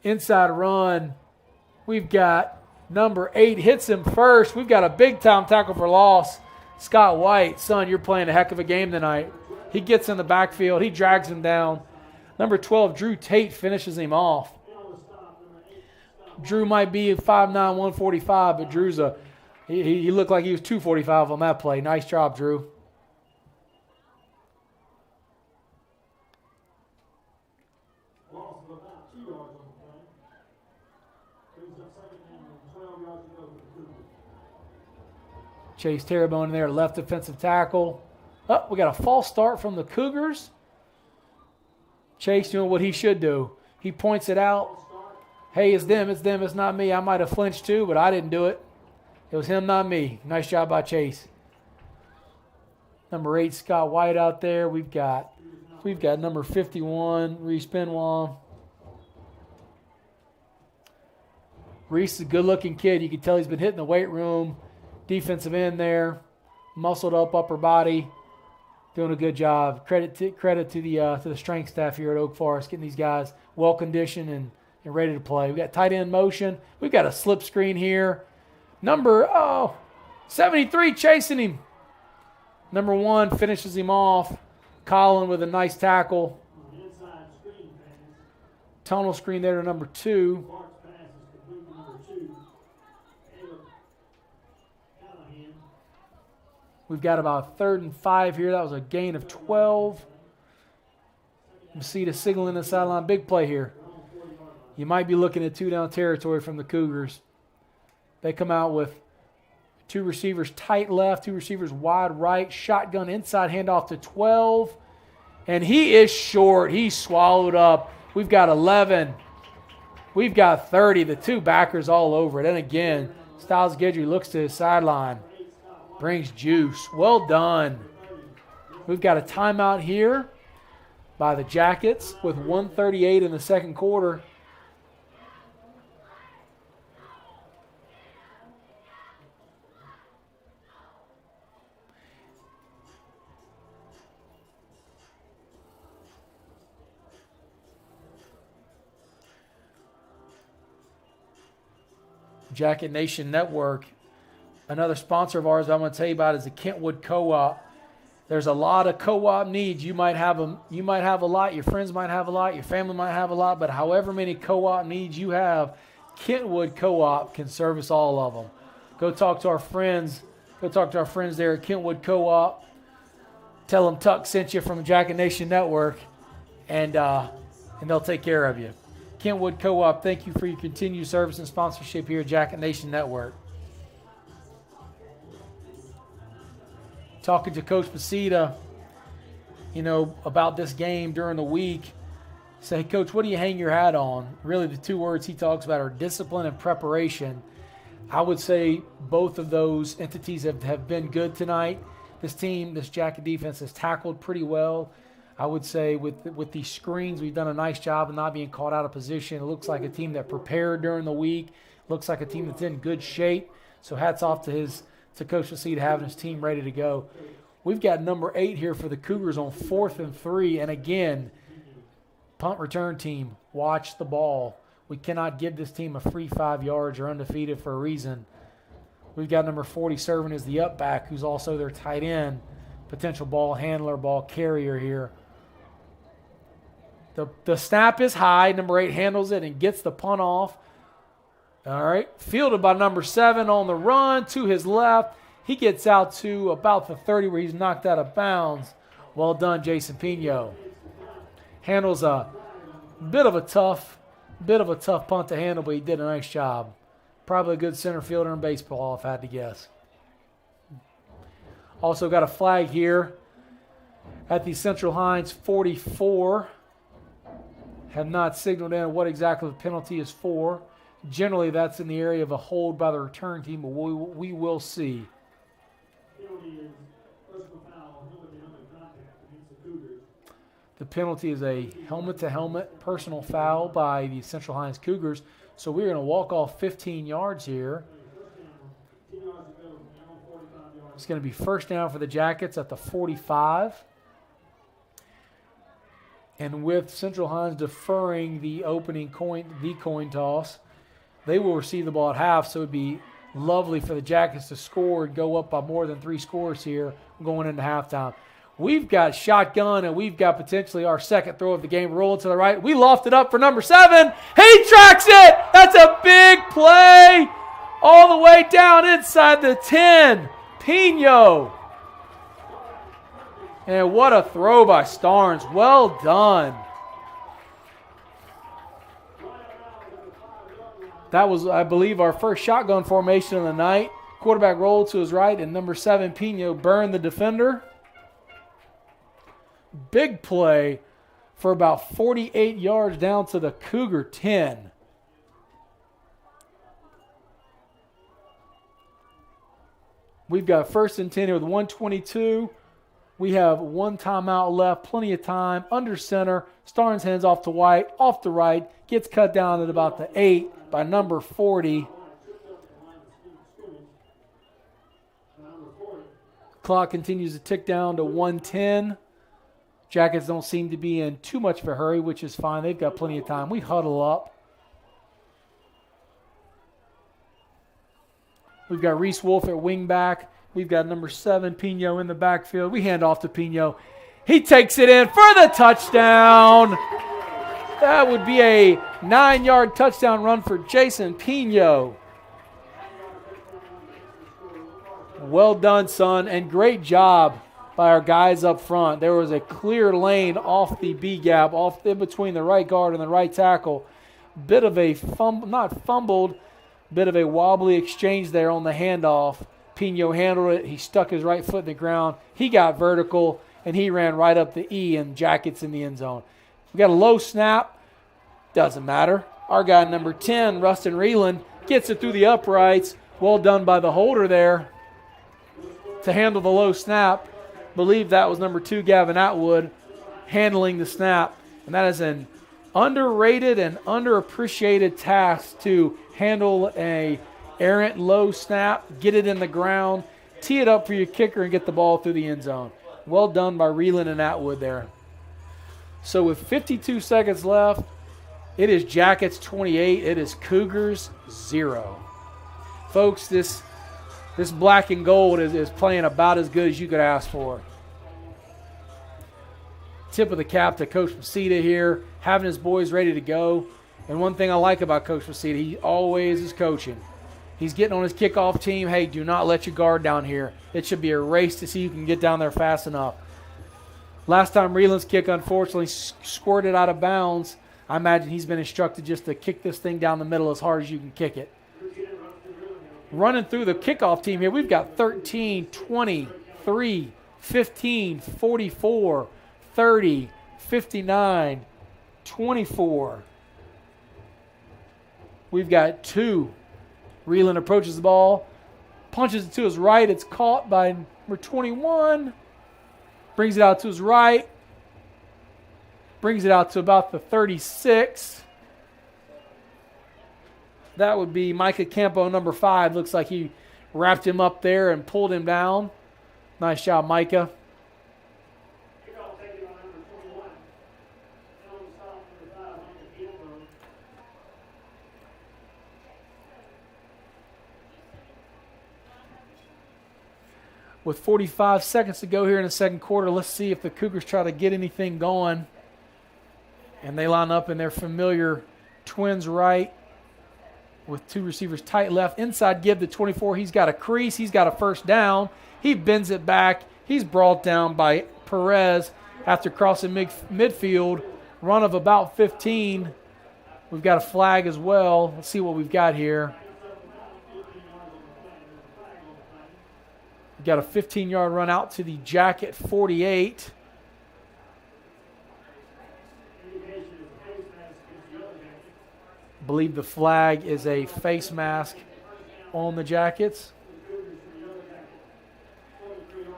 Inside run, we've got number 8 hits him first. We've got a big-time tackle for loss. Scott White, son, you're playing a heck of a game tonight. He gets in the backfield. He drags him down. Number 12, Drew Tate, finishes him off. Drew might be 5'9", 145, but Drew's he looked like he was 245 on that play. Nice job, Drew. Chase Terrebonne in there, left defensive tackle. Oh, we got a false start from the Cougars. Chase doing what he should do. He points it out. Hey, it's them, it's not me. I might have flinched too, but I didn't do it. It was him, not me. Nice job by Chase. Number 8, Scott White out there. We've got number 51, Reese Benoit. Reese is a good-looking kid. You can tell he's been hitting the weight room. Defensive end there, muscled up upper body, doing a good job. Credit to the strength staff here at Oak Forest, getting these guys well conditioned and ready to play. We got tight end motion. We've got a slip screen here. Number 73 chasing him. Number 1 finishes him off. Colin with a nice tackle. Tunnel screen there to number 2. We've got about 3rd and 5 here. That was a gain of 12. Masita signaling the sideline. Big play here. You might be looking at 2-down territory from the Cougars. They come out with 2 receivers tight left, 2 receivers wide right. Shotgun inside handoff to 12. And he is short. He's swallowed up. We've got 11. We've got 30. The 2 backers all over it. And again, Styles Guidry looks to his sideline. Brings juice. Well done. We've got a timeout here by the Jackets with 1:38 in the second quarter. Jacket Nation Network. Another sponsor of ours I'm going to tell you about is the Kentwood Co-op. There's a lot of co-op needs. You might have them. You might have a lot. Your friends might have a lot. Your family might have a lot. But however many co-op needs you have, Kentwood Co-op can service all of them. Go talk to our friends. Go talk to our friends there at Kentwood Co-op. Tell them Tuck sent you from the Jacket Nation Network, and they'll take care of you. Kentwood Co-op, thank you for your continued service and sponsorship here at Jacket Nation Network. Talking to Coach Masita, about this game during the week. Say, hey, Coach, what do you hang your hat on? Really, the 2 words he talks about are discipline and preparation. I would say both of those entities have been good tonight. This team, this Jacket defense has tackled pretty well. I would say with these screens, we've done a nice job of not being caught out of position. It looks like a team that prepared during the week. Looks like a team that's in good shape. So hats off to Coach Masita having his team ready to go. We've got number 8 here for the Cougars on 4th and 3. And again, punt return team, watch the ball. We cannot give this team a free 5 yards or undefeated for a reason. We've got number 40 serving as the up back, who's also their tight end, potential ball handler, ball carrier here. The snap is high. Number 8 handles it and gets the punt off. All right, fielded by number 7 on the run to his left. He gets out to about the 30 where he's knocked out of bounds. Well done, Jason Pino. Handles a bit of a tough punt to handle, but he did a nice job. Probably a good center fielder in baseball, if I had to guess. Also got a flag here at the Central Hinds 44. Have not signaled in what exactly the penalty is for. Generally, that's in the area of a hold by the return team, but we will see. The penalty is a helmet-to-helmet personal foul by the Central Hinds Cougars. So we're going to walk off 15 yards here. It's going to be first down for the Jackets at the 45. And with Central Hinds deferring the opening coin toss, they will receive the ball at half, so it would be lovely for the Jackets to score and go up by more than 3 scores here going into halftime. We've got shotgun, and we've got potentially our second throw of the game rolling to the right. We lofted up for number 7. He tracks it! That's a big play all the way down inside the 10. Pino. And what a throw by Starnes. Well done. That was, I believe, our first shotgun formation of the night. Quarterback rolled to his right, and number 7, Pino, burned the defender. Big play for about 48 yards down to the Cougar 10. We've got 1st and 10 here with 1:22. We have one timeout left, plenty of time. Under center, Starnes hands off to White, off the right, gets cut down at about the 8 by number 40. Clock continues to tick down to 1:10. Jackets don't seem to be in too much of a hurry, which is fine. They've got plenty of time. We huddle up. We've got Reese Wolf at wing back. We've got number 7, Pino, in the backfield. We hand off to Pino. He takes it in for the touchdown. That would be a 9-yard touchdown run for Jason Pino. Well done, son, and great job by our guys up front. There was a clear lane off the B gap, off in between the right guard and the right tackle. Bit of a bit of a wobbly exchange there on the handoff. Pino handled it. He stuck his right foot in the ground. He got vertical, and he ran right up the E, and Jackets in the end zone. We got a low snap. Doesn't matter. Our guy, number 10, Rustin Reeland, gets it through the uprights. Well done by the holder there to handle the low snap. Believe that was number 2, Gavin Atwood, handling the snap. And that is an underrated and underappreciated task to handle a errant low snap, get it in the ground, tee it up for your kicker, and get the ball through the end zone. Well done by Reeland and Atwood there. So with 52 seconds left, it is Jackets 28. It is Cougars 0. Folks, this black and gold is playing about as good as you could ask for. Tip of the cap to Coach Masita here, having his boys ready to go. And one thing I like about Coach Masita, he always is coaching. He's getting on his kickoff team. Hey, do not let your guard down here. It should be a race to see who can get down there fast enough. Last time Reeland's kick, unfortunately, squirted out of bounds. I imagine he's been instructed just to kick this thing down the middle as hard as you can kick it. Running through the kickoff team here, we've got 13, 23, 15, 44, 30, 59, 24. We've got 2. Reeland approaches the ball, punches it to his right. It's caught by number 21. Brings it out to his right. Brings it out to about the 36. That would be Micah Campo, number 5. Looks like he wrapped him up there and pulled him down. Nice job, Micah. With 45 seconds to go here in the second quarter, let's see if the Cougars try to get anything going. And they line up in their familiar twins right with 2 receivers tight left. Inside give to 24. He's got a crease. He's got a first down. He bends it back. He's brought down by Perez after crossing midfield. Run of about 15. We've got a flag as well. Let's see what we've got here. Got a 15-yard run out to the Jacket 48. Believe the flag is a face mask on the Jackets.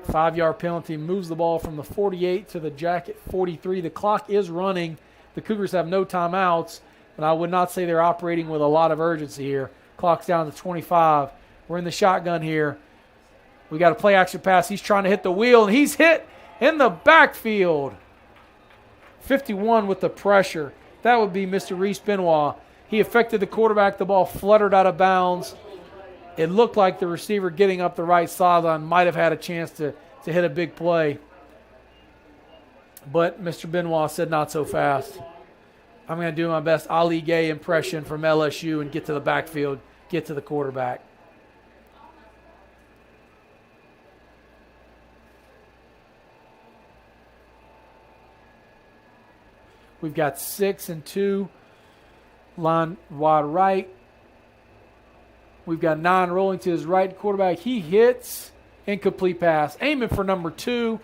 5-yard penalty moves the ball from the 48 to the Jacket 43. The clock is running. The Cougars have no timeouts, and I would not say they're operating with a lot of urgency here. Clock's down to 25. We're in the shotgun here. We got a play action pass. He's trying to hit the wheel, and he's hit in the backfield. 51 with the pressure. That would be Mr. Reese Benoit. He affected the quarterback. The ball fluttered out of bounds. It looked like the receiver getting up the right sideline might have had a chance to hit a big play. But Mr. Benoit said not so fast. I'm going to do my best Ali Gay impression from LSU and get to the backfield, get to the quarterback. We've got 6 and 2, line wide right. We've got 9 rolling to his right quarterback. He hits. Incomplete pass. Aiming for number 2.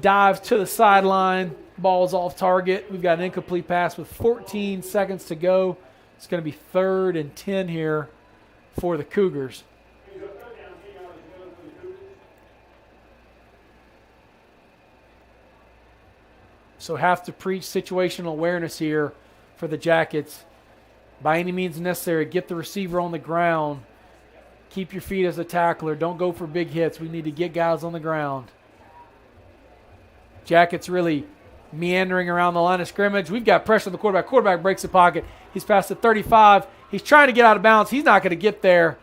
Dives to the sideline. Ball's off target. We've got an incomplete pass with 14 seconds to go. It's going to be 3rd and 10 here for the Cougars. So have to preach situational awareness here for the Jackets. By any means necessary, get the receiver on the ground. Keep your feet as a tackler. Don't go for big hits. We need to get guys on the ground. Jackets really meandering around the line of scrimmage. We've got pressure on the quarterback. Quarterback breaks the pocket. He's past the 35. He's trying to get out of bounds. He's not going to get there.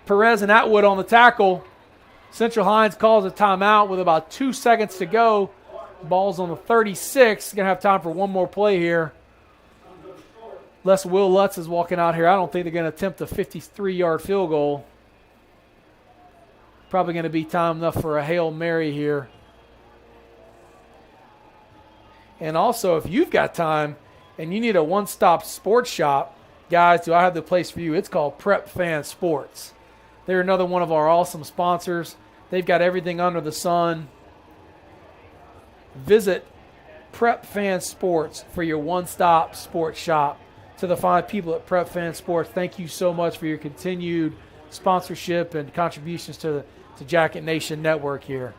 Perez and Atwood on the tackle. Central Hinds calls a timeout with about 2 seconds to go. Ball's on the 36. Going to have time for one more play here. Les Will Lutz is walking out here. I don't think they're going to attempt a 53-yard field goal. Probably going to be time enough for a Hail Mary here. And also, if you've got time and you need a one-stop sports shop, guys, do I have the place for you? It's called Prep Fan Sports. They're another one of our awesome sponsors. They've got everything under the sun. Visit Prep Fan Sports for your one-stop sports shop. To the fine people at Prep Fan Sports, thank you so much for your continued sponsorship and contributions to Jacket Nation Network here.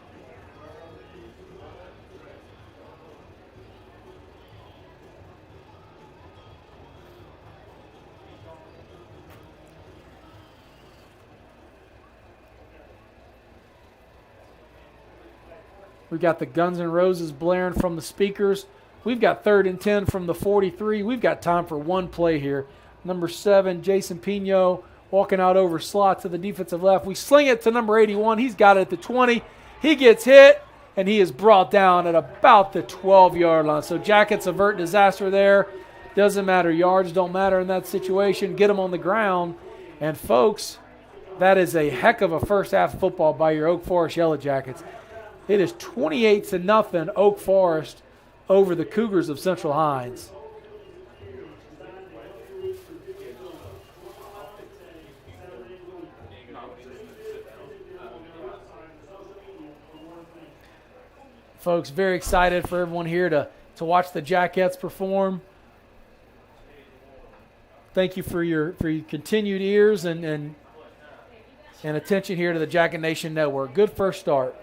We've got the Guns N' Roses blaring from the speakers. We've got 3rd and 10 from the 43. We've got time for one play here. Number 7, Jason Pino, walking out over slot to the defensive left. We sling it to number 81. He's got it at the 20. He gets hit, and he is brought down at about the 12-yard line. So Jackets avert disaster there. Doesn't matter. Yards don't matter in that situation. Get them on the ground. And, folks, that is a heck of a first half of football by your Oak Forest Yellow Jackets. It is 28-0 Oak Forest over the Cougars of Central Hinds. Folks, very excited for everyone here to watch the Jackettes perform. Thank you for your continued ears and attention here to the Jacket Nation Network. Good first start.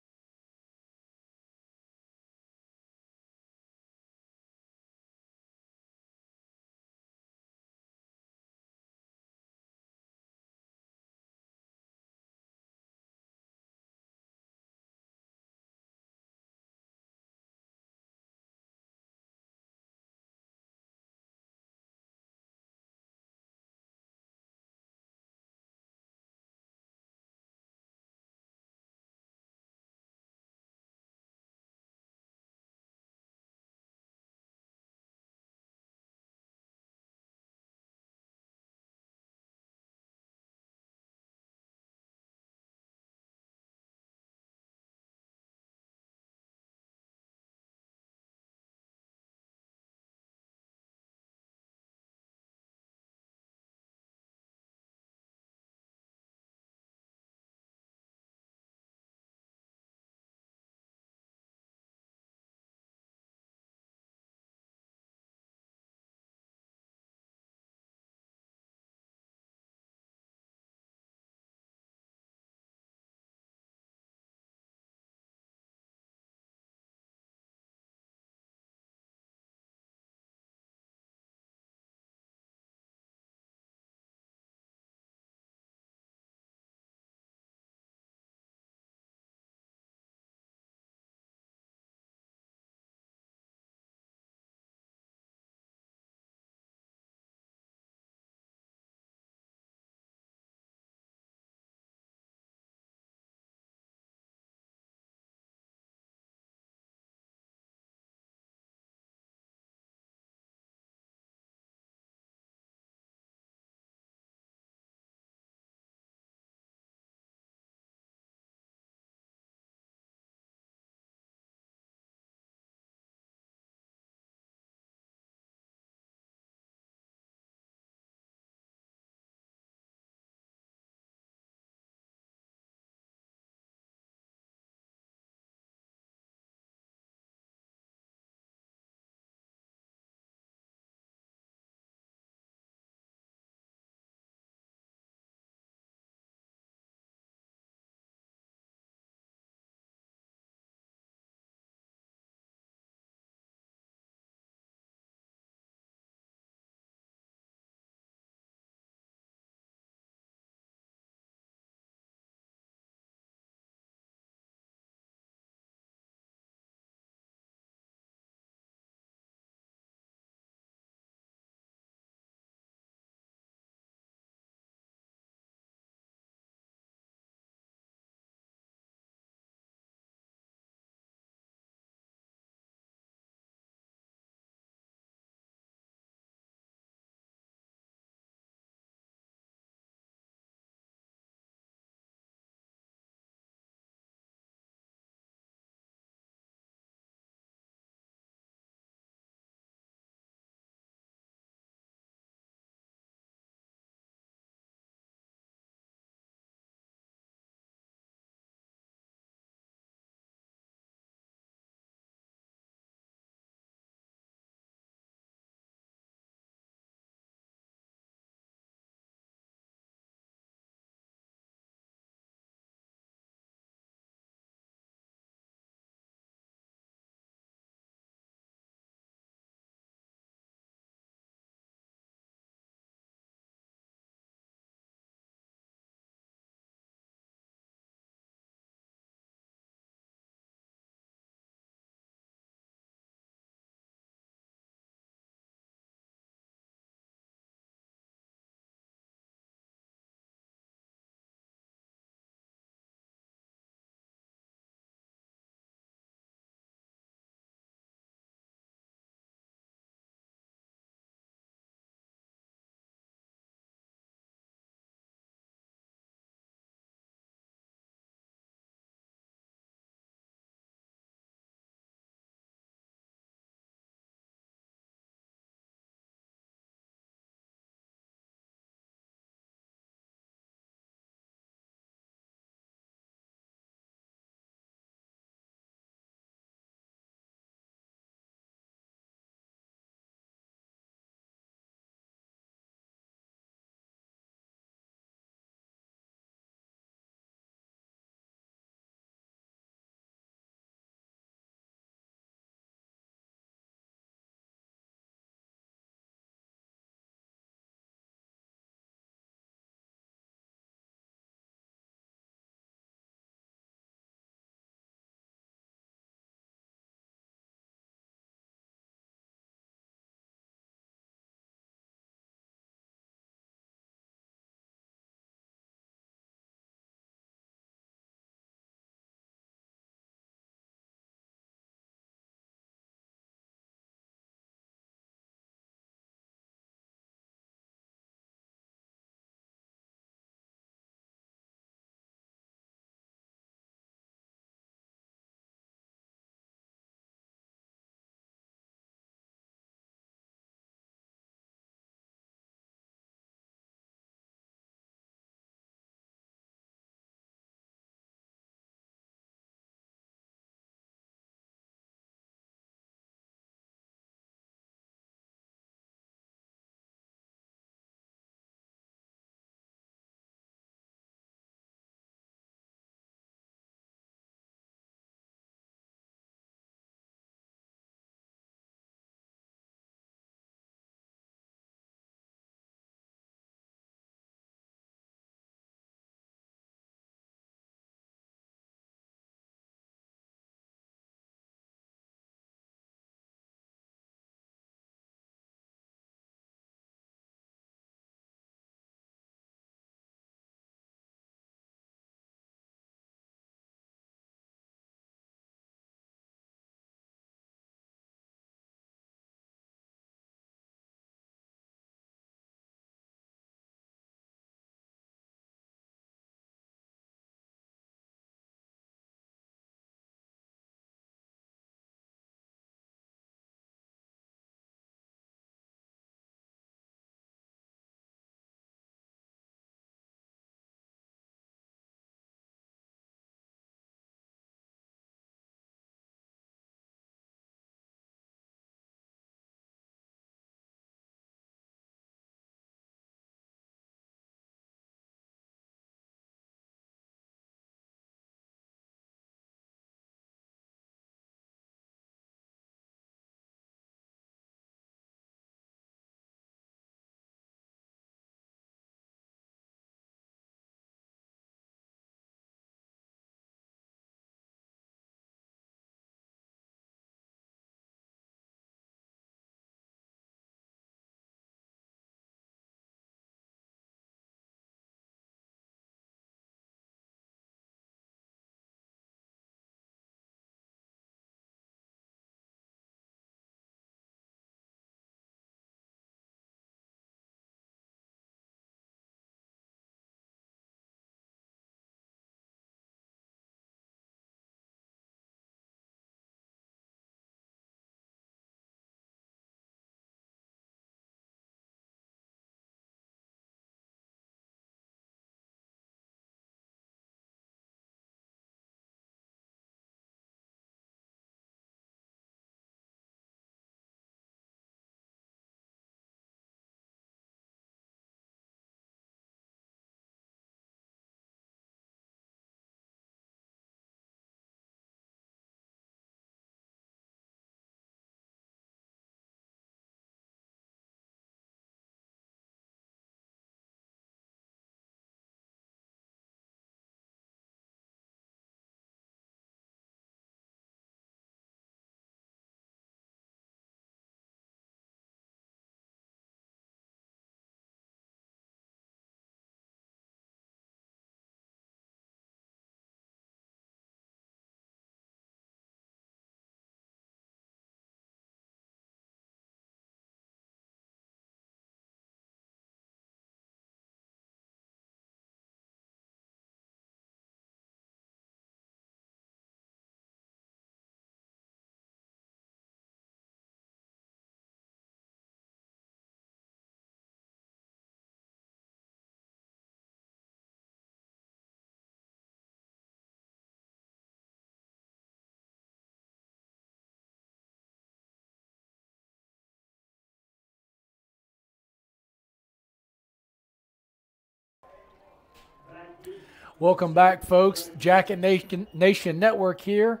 Welcome back, folks. Jacket Nation Network here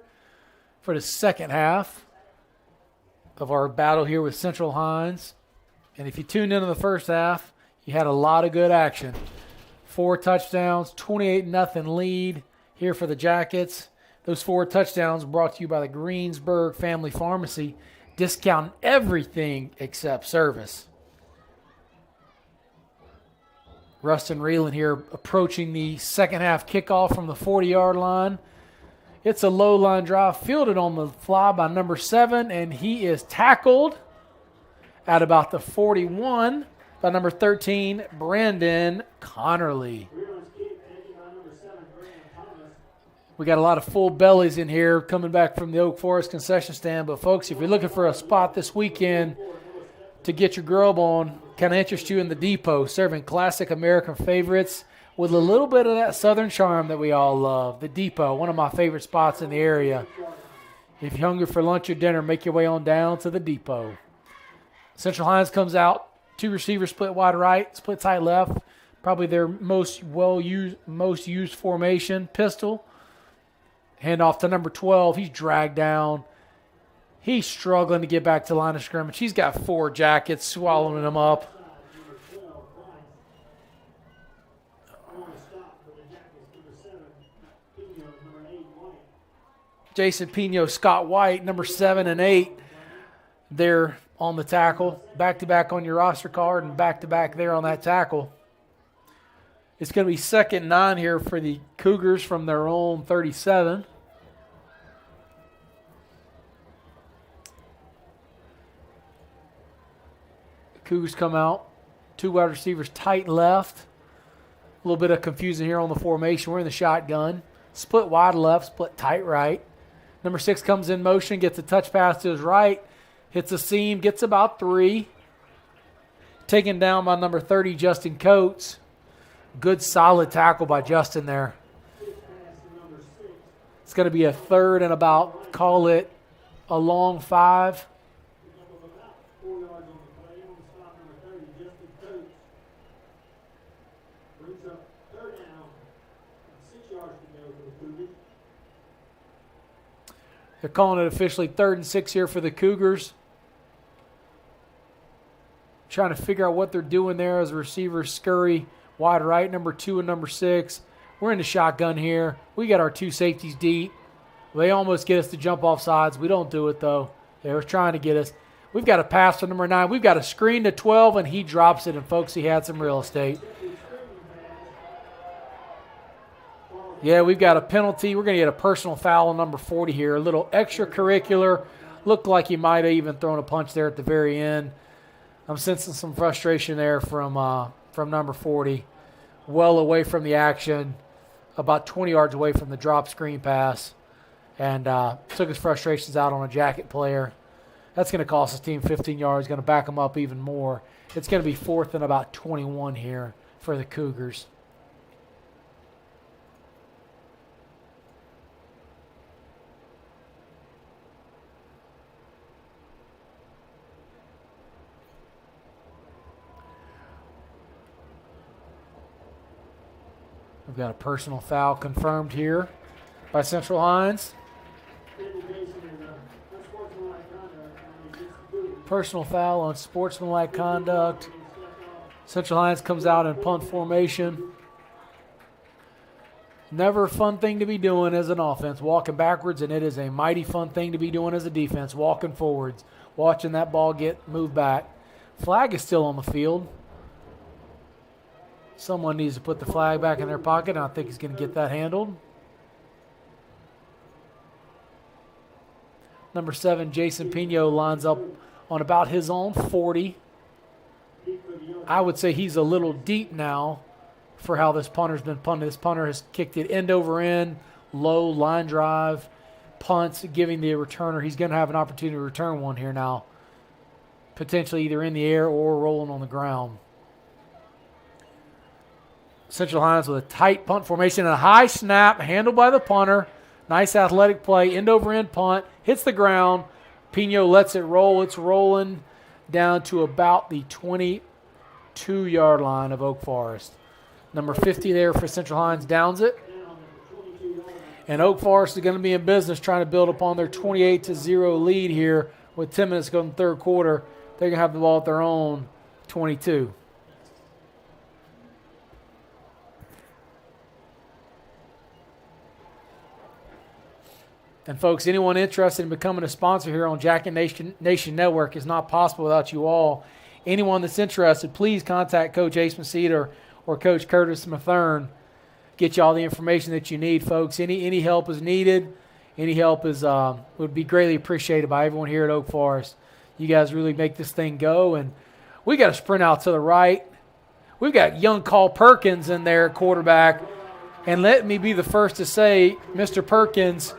for the second half of our battle here with Central Hinds. And if you tuned into the first half, you had a lot of good action. 4 touchdowns, 28-0 lead here for the Jackets. Those 4 touchdowns brought to you by the Greensburg Family Pharmacy, discounting everything except service. Rustin Reeland here approaching the second half kickoff from the 40-yard line. It's a low line drive fielded on the fly by number 7, and he is tackled at about the 41 by number 13, Brandon Connerly. We got a lot of full bellies in here coming back from the Oak Forest concession stand. But, folks, if you're looking for a spot this weekend to get your grub on, can I interest you in the Depot, serving classic American favorites with a little bit of that southern charm that we all love. The Depot, one of my favorite spots in the area. If you're hungry for lunch or dinner, make your way on down to the Depot. Central Hinds comes out, 2 receivers split wide right, split tight left. Probably their most used formation, pistol. Hand off to number 12. He's dragged down. He's struggling to get back to the line of scrimmage. He's got 4 Jackets swallowing him up. Jason Pino, Scott White, number 7 and 8. They're on the tackle. Back-to-back on your roster card and back-to-back there on that tackle. It's going to be 2nd and 9 here for the Cougars from their own 37. Cougars come out, 2 wide receivers tight left. A little bit of confusion here on the formation. We're in the shotgun. Split wide left, split tight right. Number 6 comes in motion, gets a touch pass to his right, hits a seam, gets about 3. Taken down by number 30, Justin Coates. Good solid tackle by Justin there. It's going to be a 3rd and about, call it a long 5. They're calling it officially 3rd and 6 here for the Cougars. Trying to figure out what they're doing there as receivers scurry wide right, number 2 and number 6. We're in the shotgun here. We got our 2 safeties deep. They almost get us to jump off sides. We don't do it, though. They were trying to get us. We've got a pass to number 9. We've got a screen to 12, and he drops it. And, folks, he had some real estate. Yeah, we've got a penalty. We're going to get a personal foul on number 40 here. A little extracurricular. Looked like he might have even thrown a punch there at the very end. I'm sensing some frustration there from number 40. Well away from the action, about 20 yards away from the drop screen pass, and took his frustrations out on a Jacket player. That's going to cost his team 15 yards, going to back them up even more. It's going to be 4th and about 21 here for the Cougars. We've got a personal foul confirmed here by Central Hinds. Personal foul on sportsmanlike conduct. Central Hinds comes out in punt formation. Never a fun thing to be doing as an offense, walking backwards, and it is a mighty fun thing to be doing as a defense, walking forwards, watching that ball get moved back. Flag is still on the field. Someone needs to put the flag back in their pocket, and I think he's going to get that handled. Number 7, Jason Pino, lines up on about his own 40. I would say he's a little deep now for how this punter's been punted. This punter has kicked it end over end, low line drive, punts, giving the returner. He's going to have an opportunity to return one here now, potentially either in the air or rolling on the ground. Central Hinds with a tight punt formation and a high snap handled by the punter. Nice athletic play, end over end punt, hits the ground. Pino lets it roll. It's rolling down to about the 22-yard line of Oak Forest. Number 50 there for Central Hinds downs it. And Oak Forest is going to be in business trying to build upon their 28-0 lead here with 10 minutes to go in the third quarter. They're going to have the ball at their own 22. And, folks, anyone interested in becoming a sponsor here on Jack and Nation Network is not possible without you all. Anyone that's interested, please contact Coach Ace Mesita or Coach Curtis Mathern. Get you all the information that you need, folks. Any help is needed. Any help is would be greatly appreciated by everyone here at Oak Forest. You guys really make this thing go. And we got to sprint out to the right. We've got young Carl Perkins in there at quarterback. And let me be the first to say, Mr. Perkins,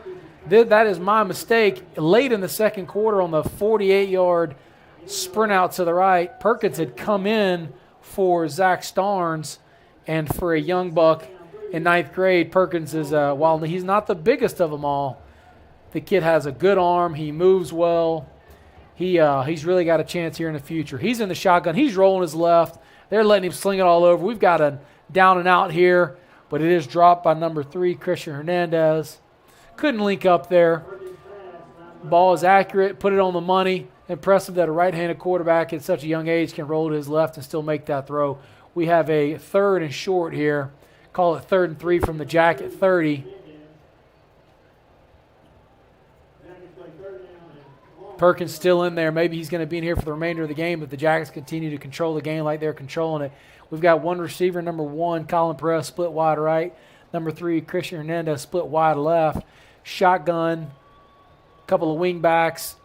that is my mistake. Late in the second quarter on the 48-yard sprint out to the right, Perkins had come in for Zach Starnes, and for a young buck in ninth grade, Perkins is, while he's not the biggest of them all, the kid has a good arm. He moves well. He's really got a chance here in the future. He's in the shotgun. He's rolling his left. They're letting him sling it all over. We've got a down and out here, but it is dropped by number 3, Christian Hernandez. Couldn't link up there. Ball is accurate. Put it on the money. Impressive that a right-handed quarterback at such a young age can roll to his left and still make that throw. We have a 3rd and short here. Call it 3rd and 3 from the Jack at 30. Perkins still in there. Maybe he's going to be in here for the remainder of the game, but the Jackets continue to control the game like they're controlling it. We've got one receiver, number 1, Colin Perez, split wide right. Number 3, Christian Hernandez, split wide left. Shotgun, couple of wing backs.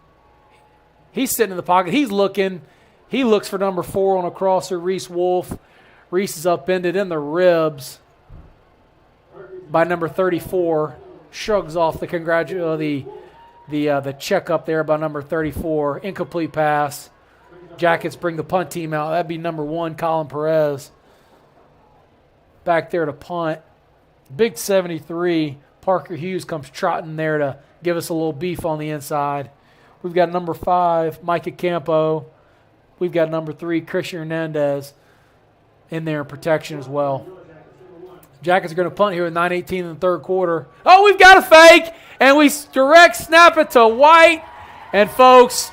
He's sitting in the pocket. He's looking. He looks for number 4 on a crosser, Reese Wolf. Reese is upended in the ribs by number 34. Shrugs off the check up there by number 34. Incomplete pass. Jackets bring the punt team out. That'd be number 1, Colin Perez. Back there to punt. Big 73. Parker Hughes comes trotting there to give us a little beef on the inside. We've got number 5, Micah Campo. We've got number 3, Christian Hernandez in there in protection as well. Jackets are going to punt here with 9:18 in the third quarter. Oh, we've got a fake, and we direct snap it to White. And, folks,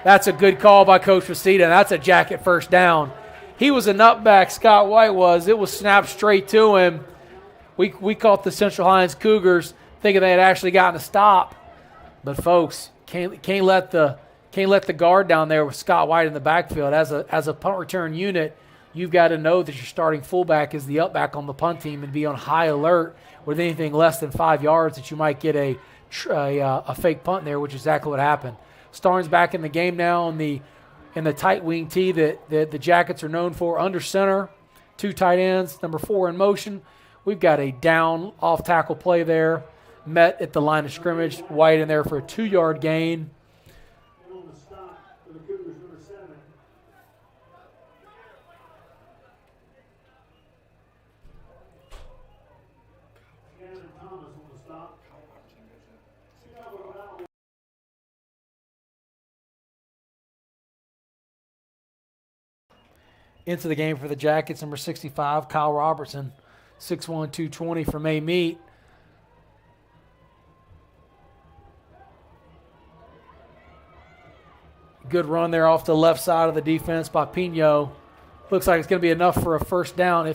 that's a good call by Coach Mesita. That's a Jacket first down. He was a nutback, Scott White was. It was snapped straight to him. We caught the Central Hinds Cougars thinking they had actually gotten a stop. But, folks, can't let the guard down there with Scott White in the backfield. As a punt return unit, you've got to know that your starting fullback is the upback on the punt team and be on high alert with anything less than 5 yards that you might get a fake punt there, which is exactly what happened. Starnes back in the game now in the tight wing tee that the Jackets are known for. Under center, 2 tight ends, number 4 in motion. We've got a down off tackle play there. Met at the line of scrimmage. White in there for a 2-yard gain. Into the game for the Jackets, number 65, Kyle Robertson, 6'1", 220 from A-Meet. Good run there off the left side of the defense by Pino. Looks like it's going to be enough for a first down.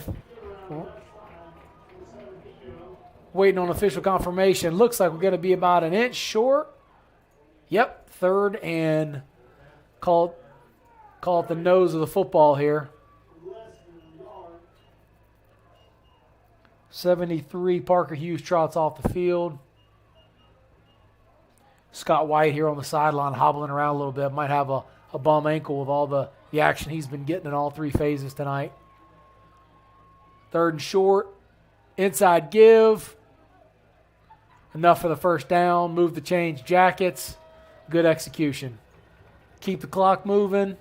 Waiting on official confirmation. Looks like we're going to be about an inch short. Yep, 3rd and call it the nose of the football here. 73, Parker Hughes trots off the field. Scott White here on the sideline hobbling around a little bit. Might have a bum ankle with all the action he's been getting in all 3 phases tonight. 3rd and short. Inside give. Enough for the first down. Move the change, Jackets. Good execution. Keep the clock moving.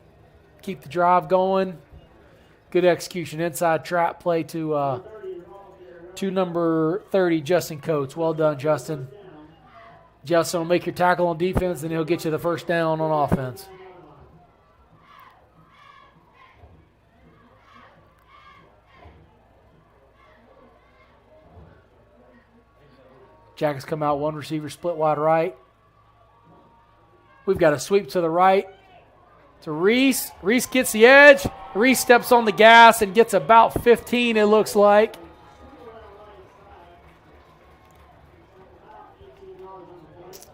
Keep the drive going. Good execution. Inside trap play to number 30, Justin Coates. Well done, Justin. Justin will make your tackle on defense, and he'll get you the first down on offense. Jackets come out, one receiver split wide right. We've got a sweep to the right to Reese. Reese gets the edge. Reese steps on the gas and gets about 15, it looks like.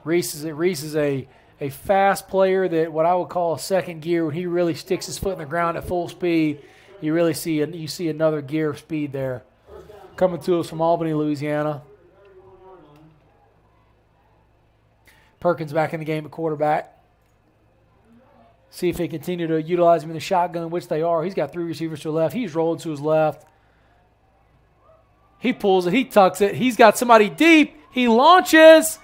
Reese is a fast player that what I would call a second gear. When he really sticks his foot in the ground at full speed, you see another gear of speed there. Coming to us from Albany, Louisiana. Perkins back in the game at quarterback. See if they continue to utilize him in the shotgun, which they are. He's got 3 receivers to the left. He's rolling to his left. He pulls it. He tucks it. He's got somebody deep. He launches.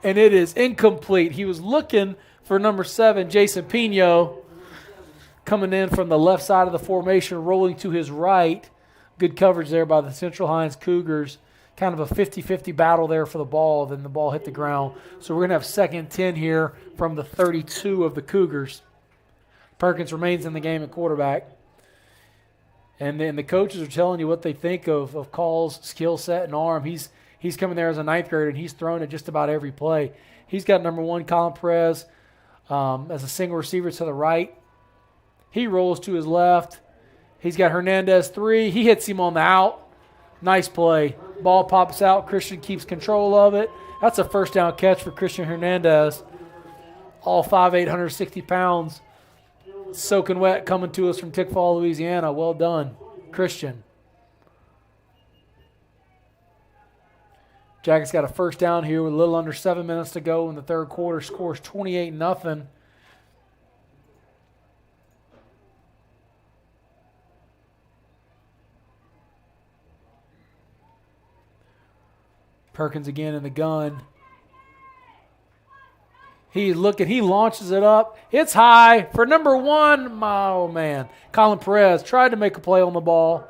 And it is incomplete. He was looking for number 7, Jason Pino, coming in from the left side of the formation, rolling to his right. Good coverage there by the Central Hinds Cougars. Kind of a 50-50 battle there for the ball. Then the ball hit the ground. So we're going to have 2nd and 10 here from the 32 of the Cougars. Perkins remains in the game at quarterback. And then the coaches are telling you what they think of Call's skill set and arm. He's coming there as a 9th grader, and he's thrown at just about every play. He's got number 1, Colin Perez, as a single receiver to the right. He rolls to his left. He's got Hernandez 3. He hits him on the out. Nice play. Ball pops out. Christian keeps control of it. That's a first down catch for Christian Hernandez. All 5'8", 160 pounds. Soaking wet coming to us from Tickfall, Louisiana. Well done, Christian. Jackets got a first down here with a little under 7 minutes to go in the third quarter. Scores 28-0. Perkins again in the gun. He's looking. He launches it up. It's high for number 1. Oh, man. Colin Perez tried to make a play on the ball.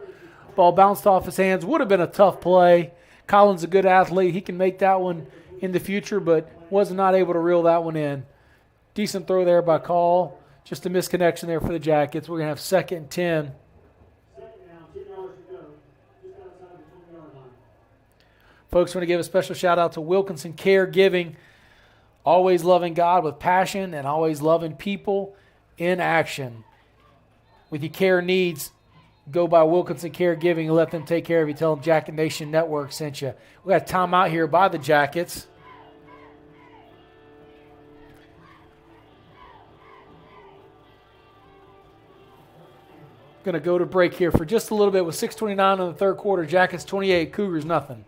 Ball bounced off his hands. Would have been a tough play. Colin's a good athlete. He can make that one in the future, but was not able to reel that one in. Decent throw there by Call. Just a misconnection there for the Jackets. We're going to have 2nd and 10. Folks, want to give a special shout-out to Wilkinson Caregiving. Always loving God with passion and always loving people in action. With your care needs, go by Wilkinson Caregiving and let them take care of you. Tell them Jacket Nation Network sent you. We got a timeout here by the Jackets. Going to go to break here for just a little bit with 6:29 in the third quarter. Jackets 28, Cougars nothing.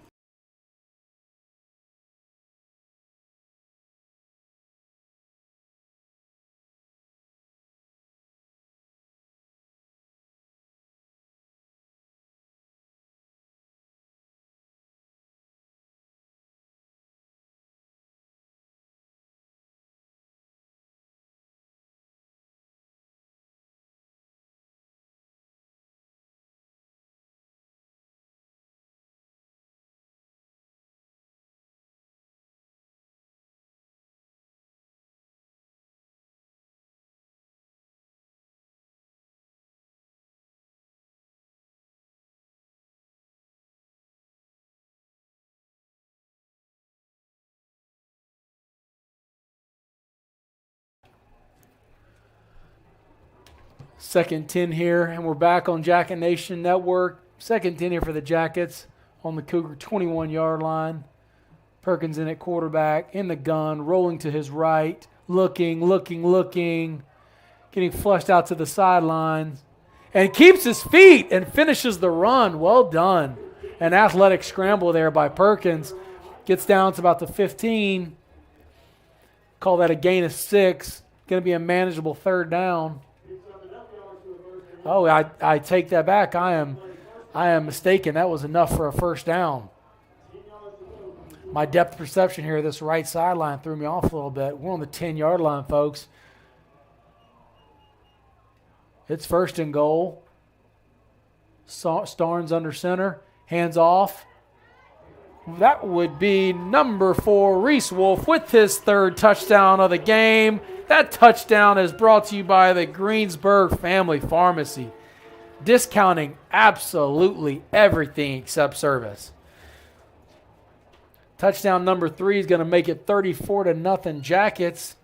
Second 10 here, and we're back on Jacket Nation Network. Second 10 here for the Jackets on the Cougar 21-yard line. Perkins in at quarterback, in the gun, rolling to his right, looking, getting flushed out to the sidelines, and keeps his feet and finishes the run. Well done. An athletic scramble there by Perkins. Gets down to about the 15. Call that a gain of 6. Going to be a manageable third down. Oh, I take that back. I am mistaken. That was enough for a first down. My depth perception here, this right sideline threw me off a little bit. We're on the 10-yard line, folks. It's first and goal. Starnes under center. Hands off. That would be number 4, Reese Wolf, with his 3rd touchdown of the game. That touchdown is brought to you by the Greensburg Family Pharmacy. Discounting absolutely everything except service. Touchdown number 3 is going to make it 34-0 Jackets.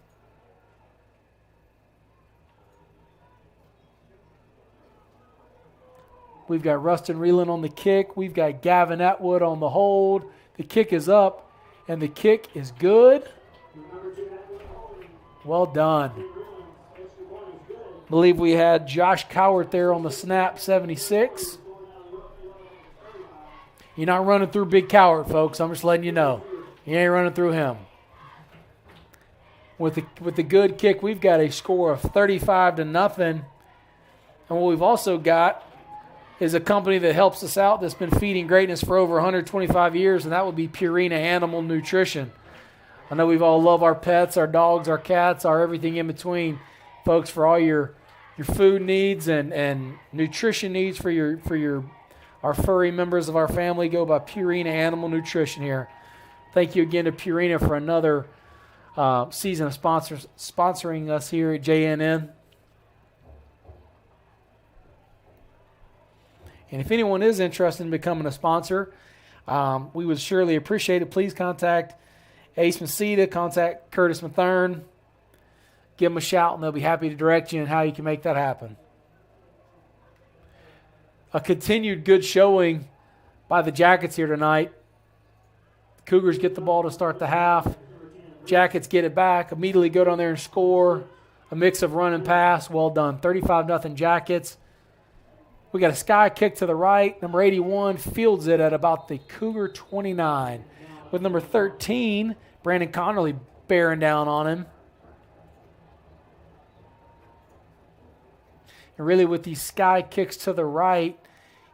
We've got Rustin Reeland on the kick. We've got Gavin Atwood on the hold. The kick is up, and the kick is good. Well done. I believe we had Josh Cowart there on the snap, 76. You're not running through Big Cowart, folks. I'm just letting you know. You ain't running through him. With the good kick, we've got a score of 35-0. And what we've also got is a company that helps us out that's been feeding greatness for over 125 years, and that would be Purina Animal Nutrition. I know we've all love our pets, our dogs, our cats, our everything in between. Folks, for all your food needs and nutrition needs for our furry members of our family, go by Purina Animal Nutrition here. Thank you again to Purina for another season of sponsoring us here at JNN. And if anyone is interested in becoming a sponsor, we would surely appreciate it. Please contact Ace Maceda, contact Curtis Mathern. Give them a shout, and they'll be happy to direct you on how you can make that happen. A continued good showing by the Jackets here tonight. Cougars get the ball to start the half. Jackets get it back, immediately go down there and score. A mix of run and pass. Well done. 35-0 Jackets. We got a sky kick to the right. Number 81 fields it at about the Cougar 29. With number 13, Brandon Connerly bearing down on him. And really with these sky kicks to the right,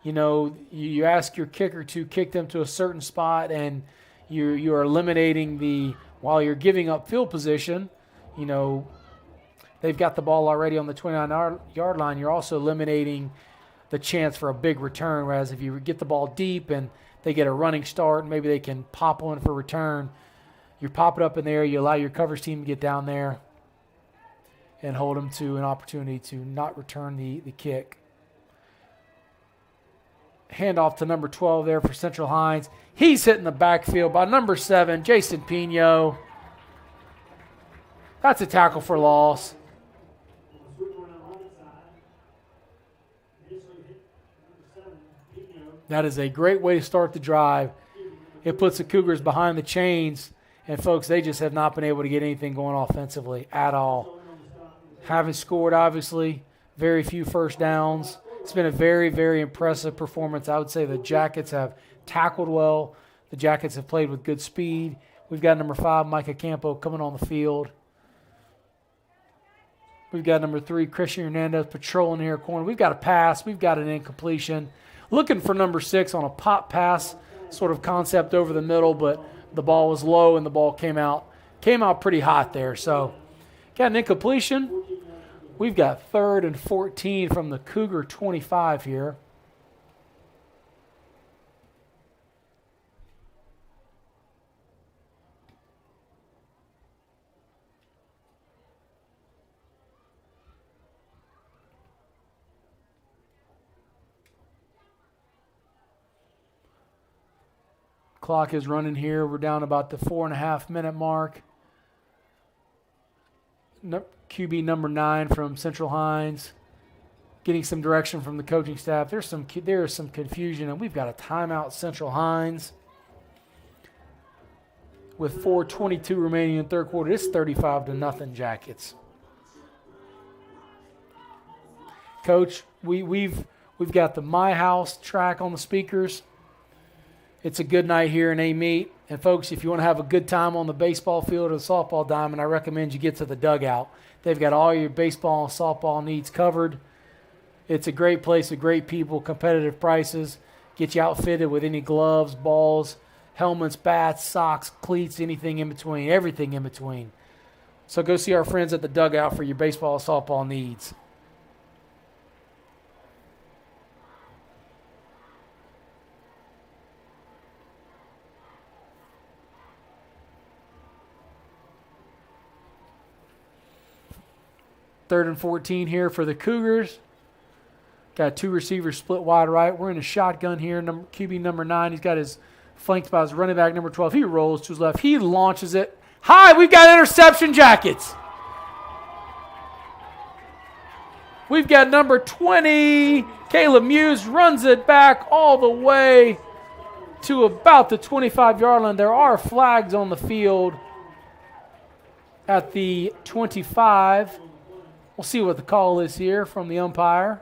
you know, you ask your kicker to kick them to a certain spot, and you are eliminating while you're giving up field position, you know, they've got the ball already on the 29-yard line. You're also eliminating the chance for a big return, whereas if you get the ball deep and they get a running start and maybe they can pop one for return, you pop it up in there, you allow your coverage team to get down there and hold them to an opportunity to not return the kick. Handoff to number 12 there for Central Hinds. He's hitting the backfield by number 7, Jason Pino. That's a tackle for loss. That is a great way to start the drive. It puts the Cougars behind the chains, and, folks, they just have not been able to get anything going offensively at all. Haven't scored, obviously. Very few first downs. It's been a very, very impressive performance. I would say the Jackets have tackled well. The Jackets have played with good speed. We've got number 5, Micah Campo, coming on the field. We've got number 3, Christian Hernandez, patrolling here corner. We've got a pass. We've got an incompletion. Looking for number 6 on a pop pass sort of concept over the middle, but the ball was low and the ball came out pretty hot there. So got an incompletion. We've got 3rd and 14 from the Cougar 25 here. Clock is running here. We're down about the 4.5-minute mark. QB number 9 from Central Hinds, getting some direction from the coaching staff. There is some confusion, and we've got a timeout, Central Hinds. With 4:22 remaining in the third quarter, it's 35-0 Jackets. Coach, we've got the My House track on the speakers. It's a good night here in A-Meet. And, folks, if you want to have a good time on the baseball field or the softball diamond, I recommend you get to the dugout. They've got all your baseball and softball needs covered. It's a great place with great people, competitive prices. Get you outfitted with any gloves, balls, helmets, bats, socks, cleats, anything in between, everything in between. So go see our friends at the dugout for your baseball and softball needs. Third and 14 here for the Cougars. Got 2 receivers split wide right. We're in a shotgun here. QB number 9, he's got his flanked by his running back, number 12. He rolls to his left. He launches it high. We've got interception, Jackets. We've got number 20. Caleb Muse runs it back all the way to about the 25-yard line. There are flags on the field at the 25. We'll see what the call is here from the umpire.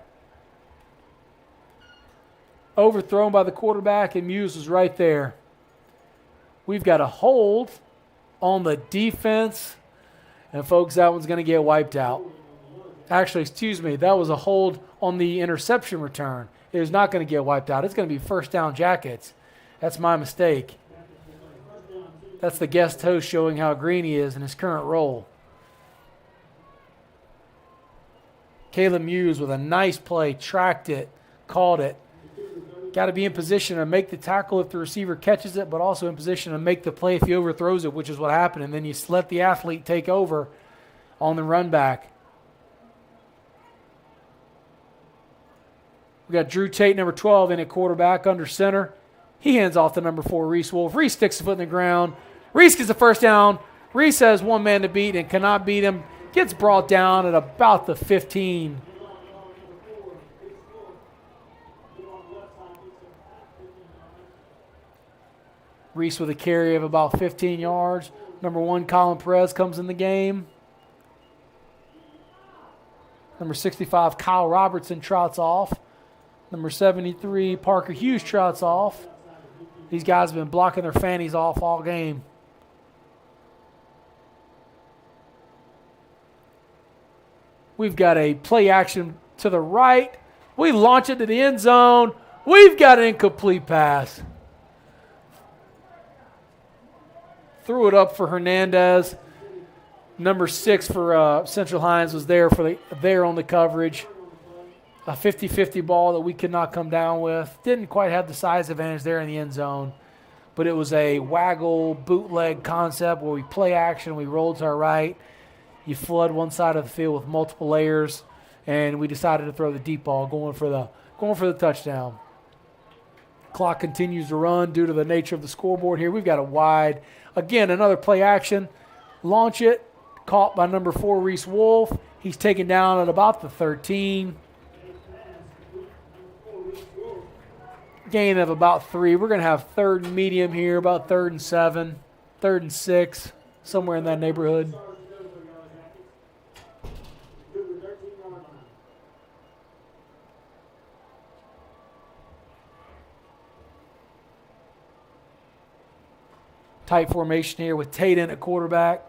Overthrown by the quarterback, and Muse was right there. We've got a hold on the defense, and folks, that one's going to get wiped out. Actually, excuse me, that was a hold on the interception return. It is not going to get wiped out. It's going to be first down, Jackets. That's my mistake. That's the guest host showing how green he is in his current role. Caleb Muse with a nice play, tracked it, caught it. Got to be in position to make the tackle if the receiver catches it, but also in position to make the play if he overthrows it, which is what happened. And then you let the athlete take over on the run back. We got Drew Tate, number 12, in at quarterback under center. He hands off to number 4, Reese Wolf. Reese sticks the foot in the ground. Reese gets the first down. Reese has one man to beat and cannot beat him. Gets brought down at about the 15. Reese with a carry of about 15 yards. Number 1, Colin Perez comes in the game. Number 65, Kyle Robertson trots off. Number 73, Parker Hughes trots off. These guys have been blocking their fannies off all game. We've got a play action to the right. We launch it to the end zone. We've got an incomplete pass. Threw it up for Hernandez. Number 6 for Central Hinds was there on the coverage. A 50-50 ball that we could not come down with. Didn't quite have the size advantage there in the end zone. But it was a waggle bootleg concept where we play action, we roll to our right. You flood one side of the field with multiple layers, and we decided to throw the deep ball, going for the touchdown. Clock continues to run due to the nature of the scoreboard here. We've got a wide. Again, another play action. Launch it. Caught by number 4, Reese Wolf. He's taken down at about the 13. Gain of about 3. We're going to have 3rd and medium here, about 3rd and 7, 3rd and 6, somewhere in that neighborhood. Tight formation here with Tate in at quarterback.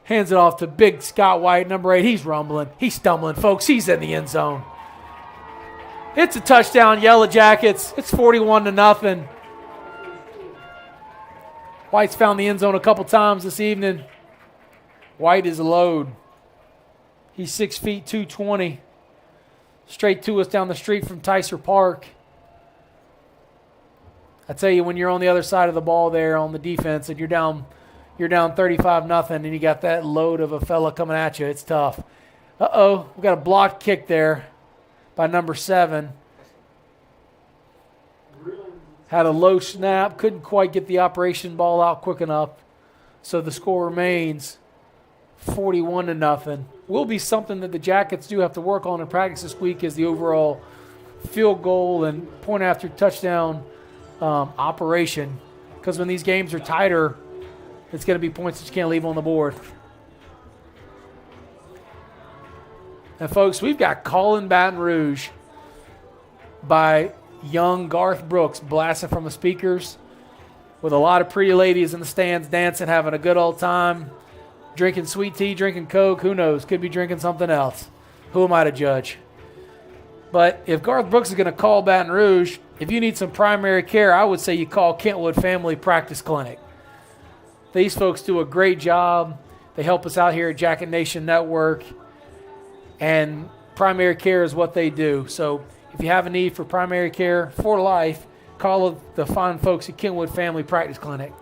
Hands it off to big Scott White, number 8. He's rumbling. He's stumbling, folks. He's in the end zone. It's a touchdown, Yellow Jackets. It's 41-0. White's found the end zone a couple times this evening. White is a load. He's 6 feet, 220. Straight to us down the street from Tyser Park. I tell you, when you're on the other side of the ball there on the defense and you're down 35-0 and you got that load of a fella coming at you, it's tough. Uh-oh, we got a blocked kick there by number 7. Had a low snap, couldn't quite get the operation ball out quick enough. So the score remains 41-0. Will be something that the Jackets do have to work on in practice this week is the overall field goal and point after touchdown operation, because when these games are tighter, it's going to be points that you can't leave on the board. And folks, we've got Callin' Baton Rouge by young Garth Brooks blasting from the speakers with a lot of pretty ladies in the stands dancing, having a good old time, drinking sweet tea, drinking Coke. Who knows? Could be drinking something else. Who am I to judge? But if Garth Brooks is going to call Baton Rouge, if you need some primary care, I would say you call Kentwood Family Practice Clinic. These folks do a great job. They help us out here at Jacket Nation Network. And primary care is what they do. So if you have a need for primary care for life, call the fine folks at Kentwood Family Practice Clinic.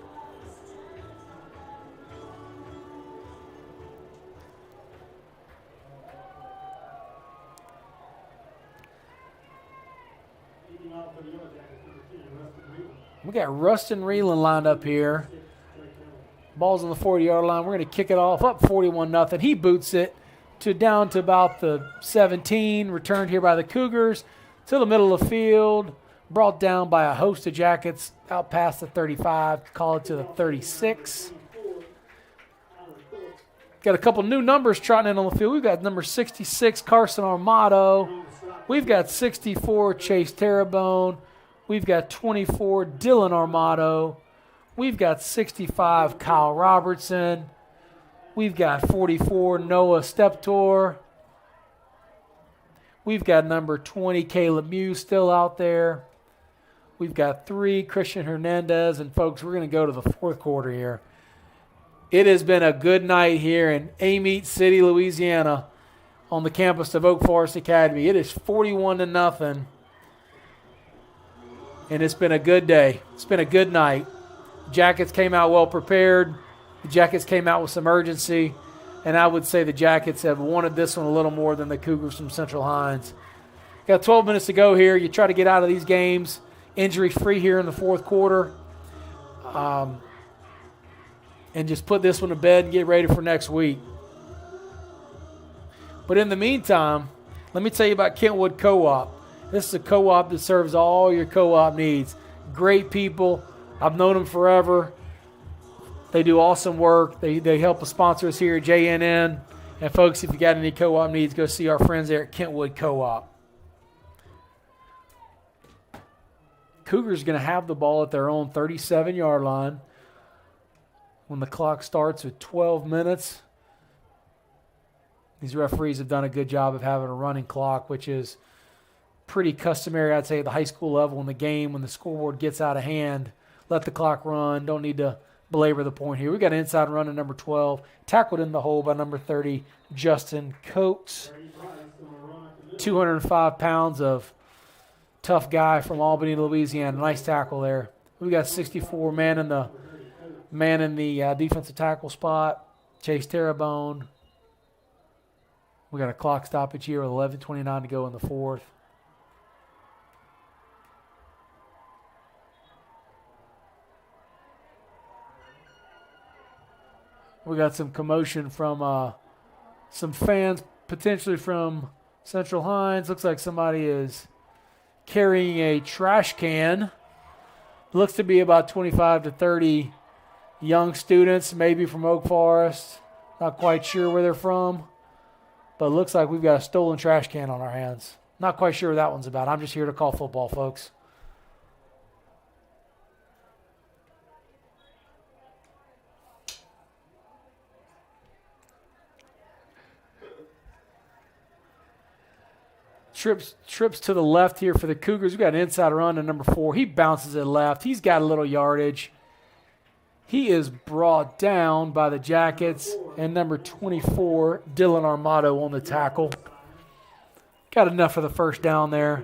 We got Rustin Reeland lined up here. Ball's on the 40-yard line. We're going to kick it off, up 41-0. He boots it down to about the 17, returned here by the Cougars to the middle of the field, brought down by a host of Jackets out past the 35, call it to the 36. Got a couple new numbers trotting in on the field. We've got number 66, Carson Armato. We've got 64, Chase Terrebonne. We've got 24, Dylan Armato. We've got 65, Kyle Robertson. We've got 44, Noah Steptor. We've got number 20, Caleb Muse still out there. We've got 3, Christian Hernandez. And, folks, we're going to go to the fourth quarter here. It has been a good night here in Amite City, Louisiana, on the campus of Oak Forest Academy. It is 41-0, and it's been a good day. It's been a good night. The Jackets came out well prepared. The Jackets came out with some urgency, and I would say the Jackets have wanted this one a little more than the Cougars from Central Hinds. Got 12 minutes to go here. You try to get out of these games injury-free here in the fourth quarter. And just put this one to bed and get ready for next week. But in the meantime, let me tell you about Kentwood Co-op. This is a co-op that serves all your co-op needs. Great people. I've known them forever. They do awesome work. They help us sponsor us here at JNN. And, folks, if you got any co-op needs, go see our friends there at Kentwood Co-op. Cougars going to have the ball at their own 37-yard line when the clock starts with 12 minutes. These referees have done a good job of having a running clock, which is pretty customary, I'd say, at the high school level in the game. When the scoreboard gets out of hand, let the clock run. Don't need to belabor the point here. We got an inside run at number 12, tackled in the hole by number 30, Justin Coates. 205 pounds of tough guy from Albany, Louisiana. Nice tackle there. We got 64 man in the defensive tackle spot, Chase Terrebonne. We got a clock stoppage here with 11:29 to go in the fourth. We got some commotion from some fans, potentially from Central Hinds. Looks like somebody is carrying a trash can. Looks to be about 25 to 30 young students, maybe from Oak Forest. Not quite sure where they're from, but it looks like we've got a stolen trash can on our hands. Not quite sure what that one's about. I'm just here to call football, folks. Trips to the left here for the Cougars. We've got an inside run to number 4. He bounces it left. He's got a little yardage. He is brought down by the Jackets, and number 24, Dylan Armato, on the tackle. Got enough for the first down there.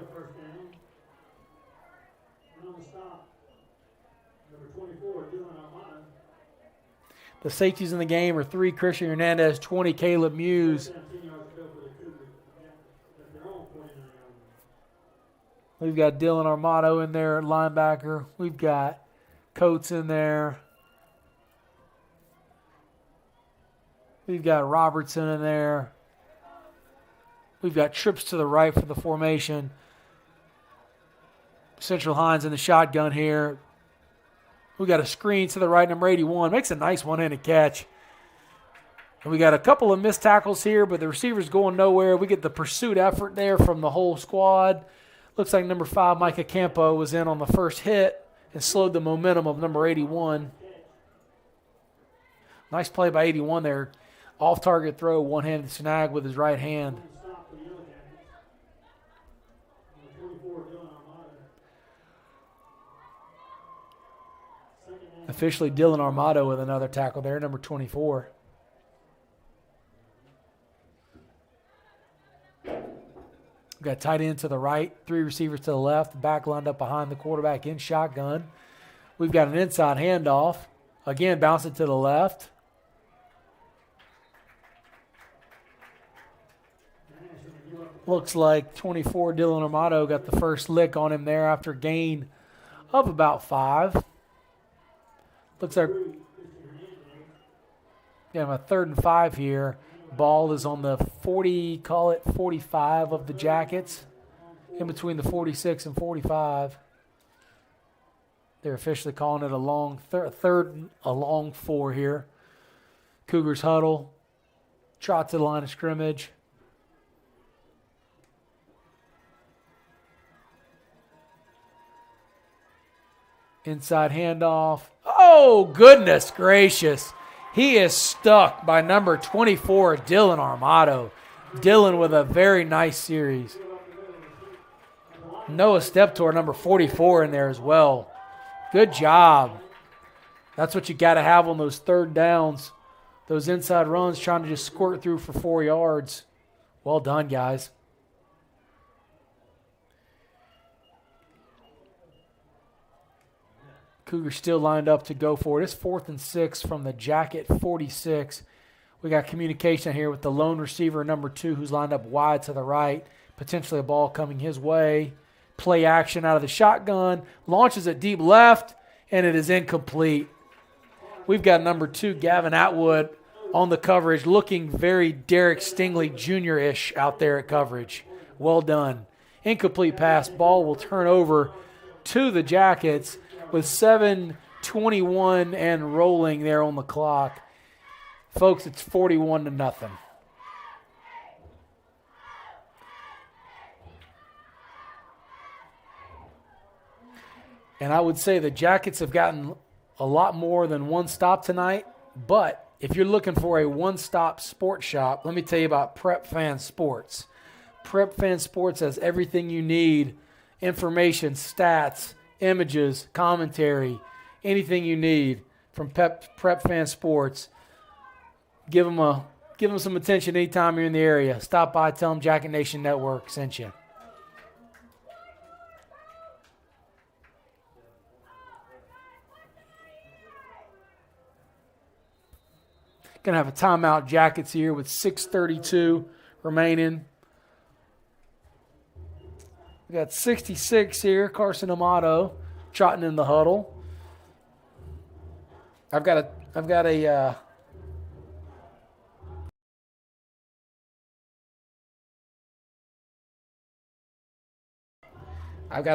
The safeties in the game are 3, Christian Hernandez, 20, Caleb Muse. We've got Dylan Armato in there, linebacker. We've got Coates in there. We've got Robertson in there. We've got trips to the right for the formation. Central Hinds in the shotgun here. We got a screen to the right, number 81. Makes a nice one-handed catch. And we got a couple of missed tackles here, but the receiver's going nowhere. We get the pursuit effort there from the whole squad. Looks like number 5, Micah Campo, was in on the first hit and slowed the momentum of number 81. Nice play by 81 there. Off-target throw, one-handed snag with his right hand. Officially Dylan Armato with another tackle there, number 24. We've got tight end to the right, 3 receivers to the left, back lined up behind the quarterback in shotgun. We've got an inside handoff. Again, bouncing to the left. Looks like 24, Dylan Armato, got the first lick on him there after gain of about 5. Looks like a 3rd and 5 here. Ball is on the 40, call it 45 of the Jackets, in between the 46 and 45. They're officially calling it a long a long 4 here. Cougars huddle, trot to the line of scrimmage. Inside handoff. Oh, goodness gracious. He is stuck by number 24, Dylan Armato. Dylan with a very nice series. Noah Steptor, number 44, in there as well. Good job. That's what you got to have on those 3rd downs. Those inside runs, trying to just squirt through for 4 yards. Well done, guys. Cougars still lined up to go for it. It's 4th and 6 from the Jacket 46. We got communication here with the lone receiver, number 2, who's lined up wide to the right. Potentially a ball coming his way. Play action out of the shotgun. Launches it deep left, and it is incomplete. We've got number 2, Gavin Atwood, on the coverage, looking very Derek Stingley Jr.-ish out there at coverage. Well done. Incomplete pass. Ball will turn over to the Jackets with 7:21 and rolling there on the clock. Folks, it's 41-0. And I would say the Jackets have gotten a lot more than one stop tonight, but if you're looking for a one-stop sports shop, let me tell you about Prep Fan Sports. Prep Fan Sports has everything you need: information, stats, images, commentary, anything you need from Prep Fan Sports. Give them some attention anytime you're in the area. Stop by, tell them Jacket Nation Network sent you. Going to have a timeout, Jackets here with 6:32 remaining. We got 66 here, Carson Amato trotting in the huddle. I've got a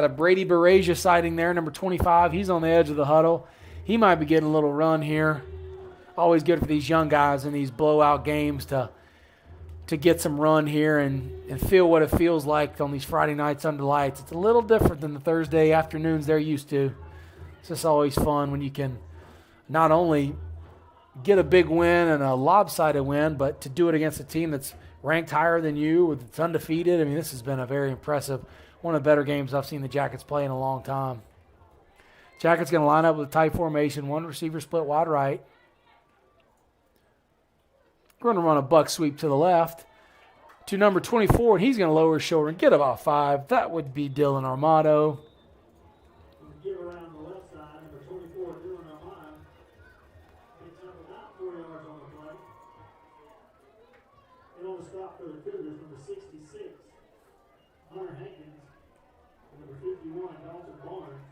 Brady Barasia sighting there, number 25. He's on the edge of the huddle. He might be getting a little run here. Always good for these young guys in these blowout games to get some run here and feel what it feels like on these Friday nights under lights. It's a little different than the Thursday afternoons they're used to. It's just always fun when you can not only get a big win and a lopsided win, but to do it against a team that's ranked higher than you, that's undefeated. I mean, this has been a very impressive, one of the better games I've seen the Jackets play in a long time. Jackets going to line up with a tight formation, one receiver split wide right. We're going to run a buck sweep to the left to number 24, and he's going to lower his shoulder and get about 5. That would be Dylan Armato. Give around the left side, number 24, Dylan Armato. Picks up about 4 yards on the play. And on the stop for the Cougars, number 66, Hunter Hankins. And number 51, Dalton Barnes.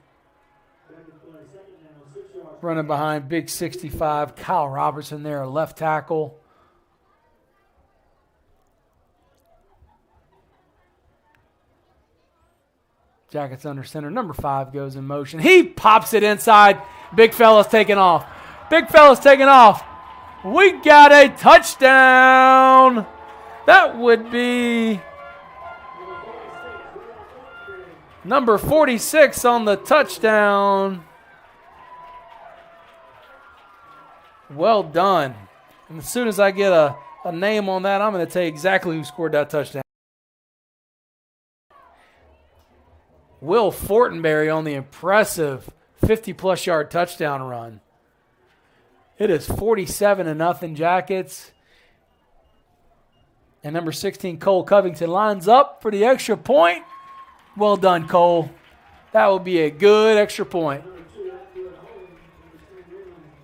Back to play, second down, 6 yards. Running behind big 65, Kyle Robertson there, left tackle. Jackets under center. Number 5 goes in motion. He pops it inside. Big fella's taking off. Big fella's taking off. We got a touchdown. That would be number 46 on the touchdown. Well done. And as soon as I get a name on that, I'm going to tell you exactly who scored that touchdown. Will Fortenberry on the impressive 50-plus yard touchdown run. It is 47-0 Jackets. And number 16, Cole Covington, lines up for the extra point. Well done, Cole. That will be a good extra point.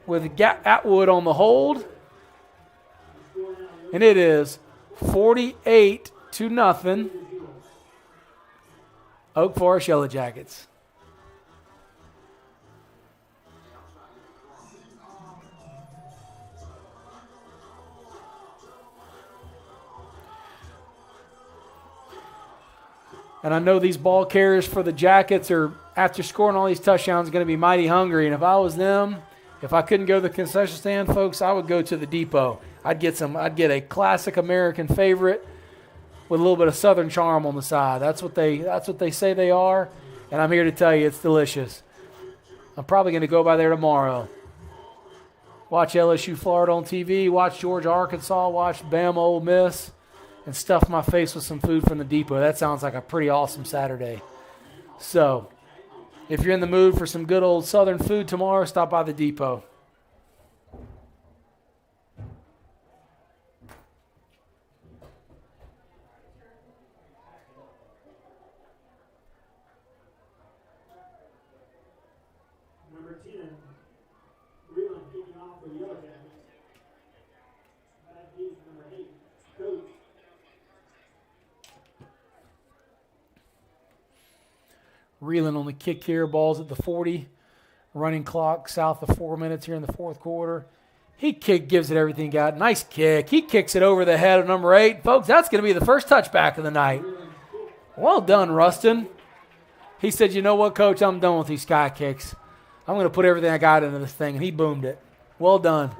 With Atwood on the hold. And it is 48-0. Oak Forest Yellow Jackets. And I know these ball carriers for the Jackets are, after scoring all these touchdowns, going to be mighty hungry. And if I was them, if I couldn't go to the concession stand, folks, I would go to the depot. I'd get a classic American favorite with a little bit of Southern charm on the side. That's what they say they are, and I'm here to tell you it's delicious. I'm probably going to go by there tomorrow. Watch LSU Florida on TV, watch Georgia Arkansas, watch Bama Ole Miss, and stuff my face with some food from the depot. That sounds like a pretty awesome Saturday. So, if you're in the mood for some good old Southern food tomorrow, stop by the depot. Number 10, Reeland kicking off for the Yellow Jackets. Back deep, number 8, Coach. Reeland on the kick here. Ball's at the 40. Running clock south of 4 minutes here in the fourth quarter. He gives it everything he got. Nice kick. He kicks it over the head of number 8. Folks, that's going to be the first touchback of the night. Well done, Rustin. He said, you know what, Coach, I'm done with these sky kicks. I'm going to put everything I got into this thing, and he boomed it. Well done.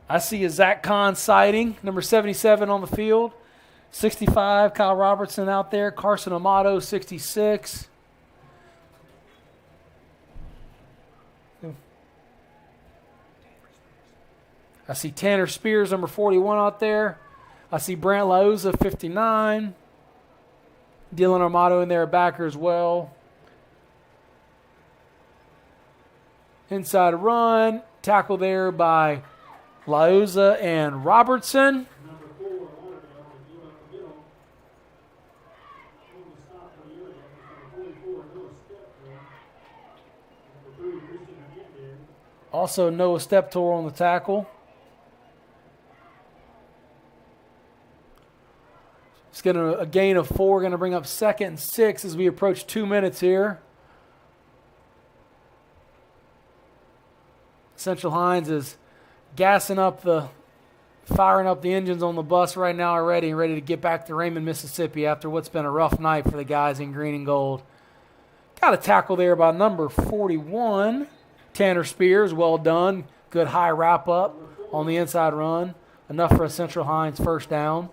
I see a Zach Kahn sighting, number 77 on the field. 65, Kyle Robertson out there. Carson Amato, 66. I see Tanner Spears, number 41 out there. I see Brant Lauza, 59. Dylan Armato in there, a backer as well. Inside run. Tackle there by Lauza and Robertson. Number 4, Lauderdale, middle. Stop for the Yellow Jackets. Number 44, Noah Steptoe. Number 3, Christian Hernandez. Also Noah Steptoe on the tackle. It's going to a gain of 4, going to bring up 2nd and 6 as we approach 2 minutes here. Central Hinds is firing up the engines on the bus right now already, ready to get back to Raymond, Mississippi after what's been a rough night for the guys in green and gold. Got a tackle there by number 41, Tanner Spears. Well done. Good high wrap up on the inside run. Enough for a Central Hinds first down.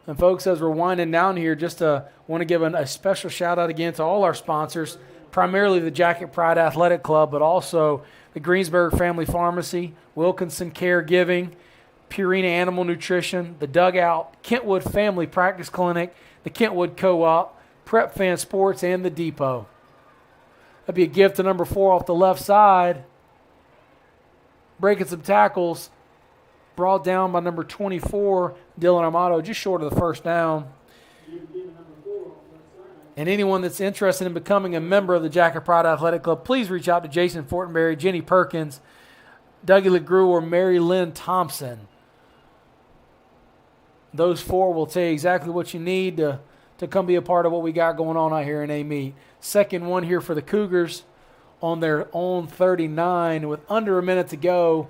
And folks, as we're winding down here, just want to give a special shout out again to all our sponsors, primarily the Jacket Pride Athletic Club, but also the Greensburg Family Pharmacy, Wilkinson Caregiving, Purina Animal Nutrition, the Dugout, Kentwood Family Practice Clinic, the Kentwood Co-op, Prep Fan Sports, and the Depot. That'd be a gift to number 4 off the left side. Breaking some tackles. Brought down by number 24, Dylan Armato, just short of the first down. And anyone that's interested in becoming a member of the Jacket Pride Athletic Club, please reach out to Jason Fortenberry, Jenny Perkins, Dougie LeGrew, or Mary Lynn Thompson. Those 4 will tell you exactly what you need to come be a part of what we got going on out here in A-Meet. Second one here for the Cougars on their own 39 with under a minute to go.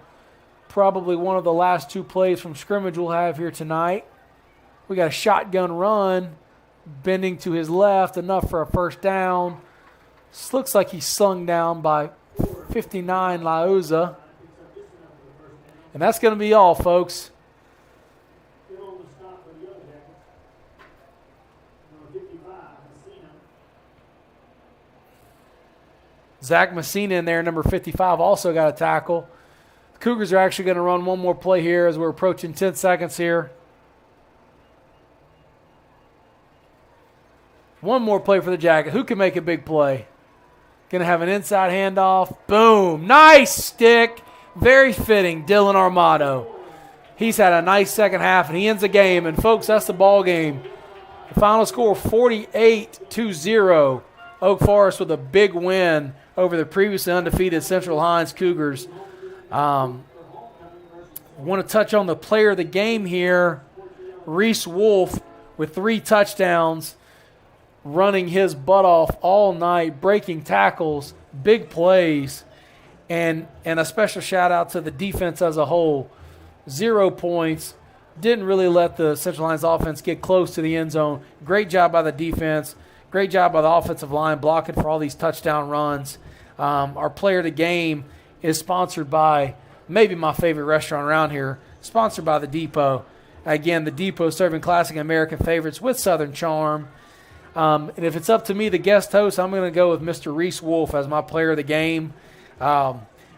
Probably one of the last 2 plays from scrimmage we'll have here tonight. We got a shotgun run, bending to his left, enough for a first down. This looks like he's slung down by 59, Lauza. And that's going to be all, folks. Zach Messina in there, number 55, also got a tackle. Cougars are actually going to run one more play here as we're approaching 10 seconds here. One more play for the Jacket. Who can make a big play? Going to have an inside handoff. Boom. Nice stick. Very fitting. Dylan Armato. He's had a nice second half, and he ends the game. And, folks, that's the ball game. The final score, 48-0. Oak Forest with a big win over the previously undefeated Central Hinds Cougars. I want to touch on the player of the game here, Reese Wolf, with 3 touchdowns. running his butt off all night, breaking tackles, big plays, and a special shout-out to the defense as a whole. 0 points. Didn't really let the Central Hines offense get close to the end zone. Great job by the defense. Great job by the offensive line blocking for all these touchdown runs. Our player of the game is sponsored by maybe my favorite restaurant around here, sponsored by the Depot. Again, the Depot serving classic American favorites with Southern charm. And if it's up to me, the guest host, I'm going to go with Mr. Reese Wolf as my player of the game.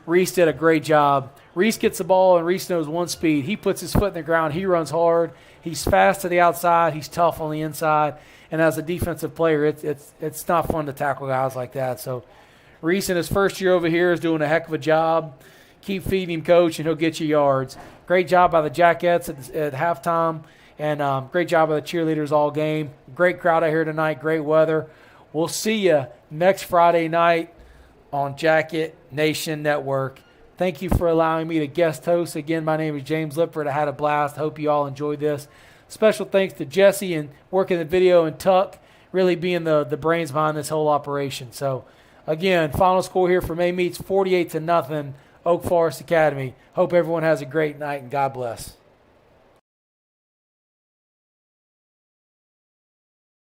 Reese did a great job. Reese gets the ball, and Reese knows one speed. He puts his foot in the ground. He runs hard. He's fast to the outside. He's tough on the inside. And as a defensive player, it's not fun to tackle guys like that. So Reese in his first year over here is doing a heck of a job. Keep feeding him, coach, and he'll get you yards. Great job by the Jackettes at halftime, and great job by the cheerleaders all game. Great crowd out here tonight, great weather. We'll see you next Friday night on Jacket Nation Network. Thank you for allowing me to guest host. Again, my name is James Lippert. I had a blast. Hope you all enjoyed this. Special thanks to Jesse and working the video, and Tuck really being the brains behind this whole operation. So, again, final score here for May Meets 48-0, Oak Forest Academy. Hope everyone has a great night, and God bless.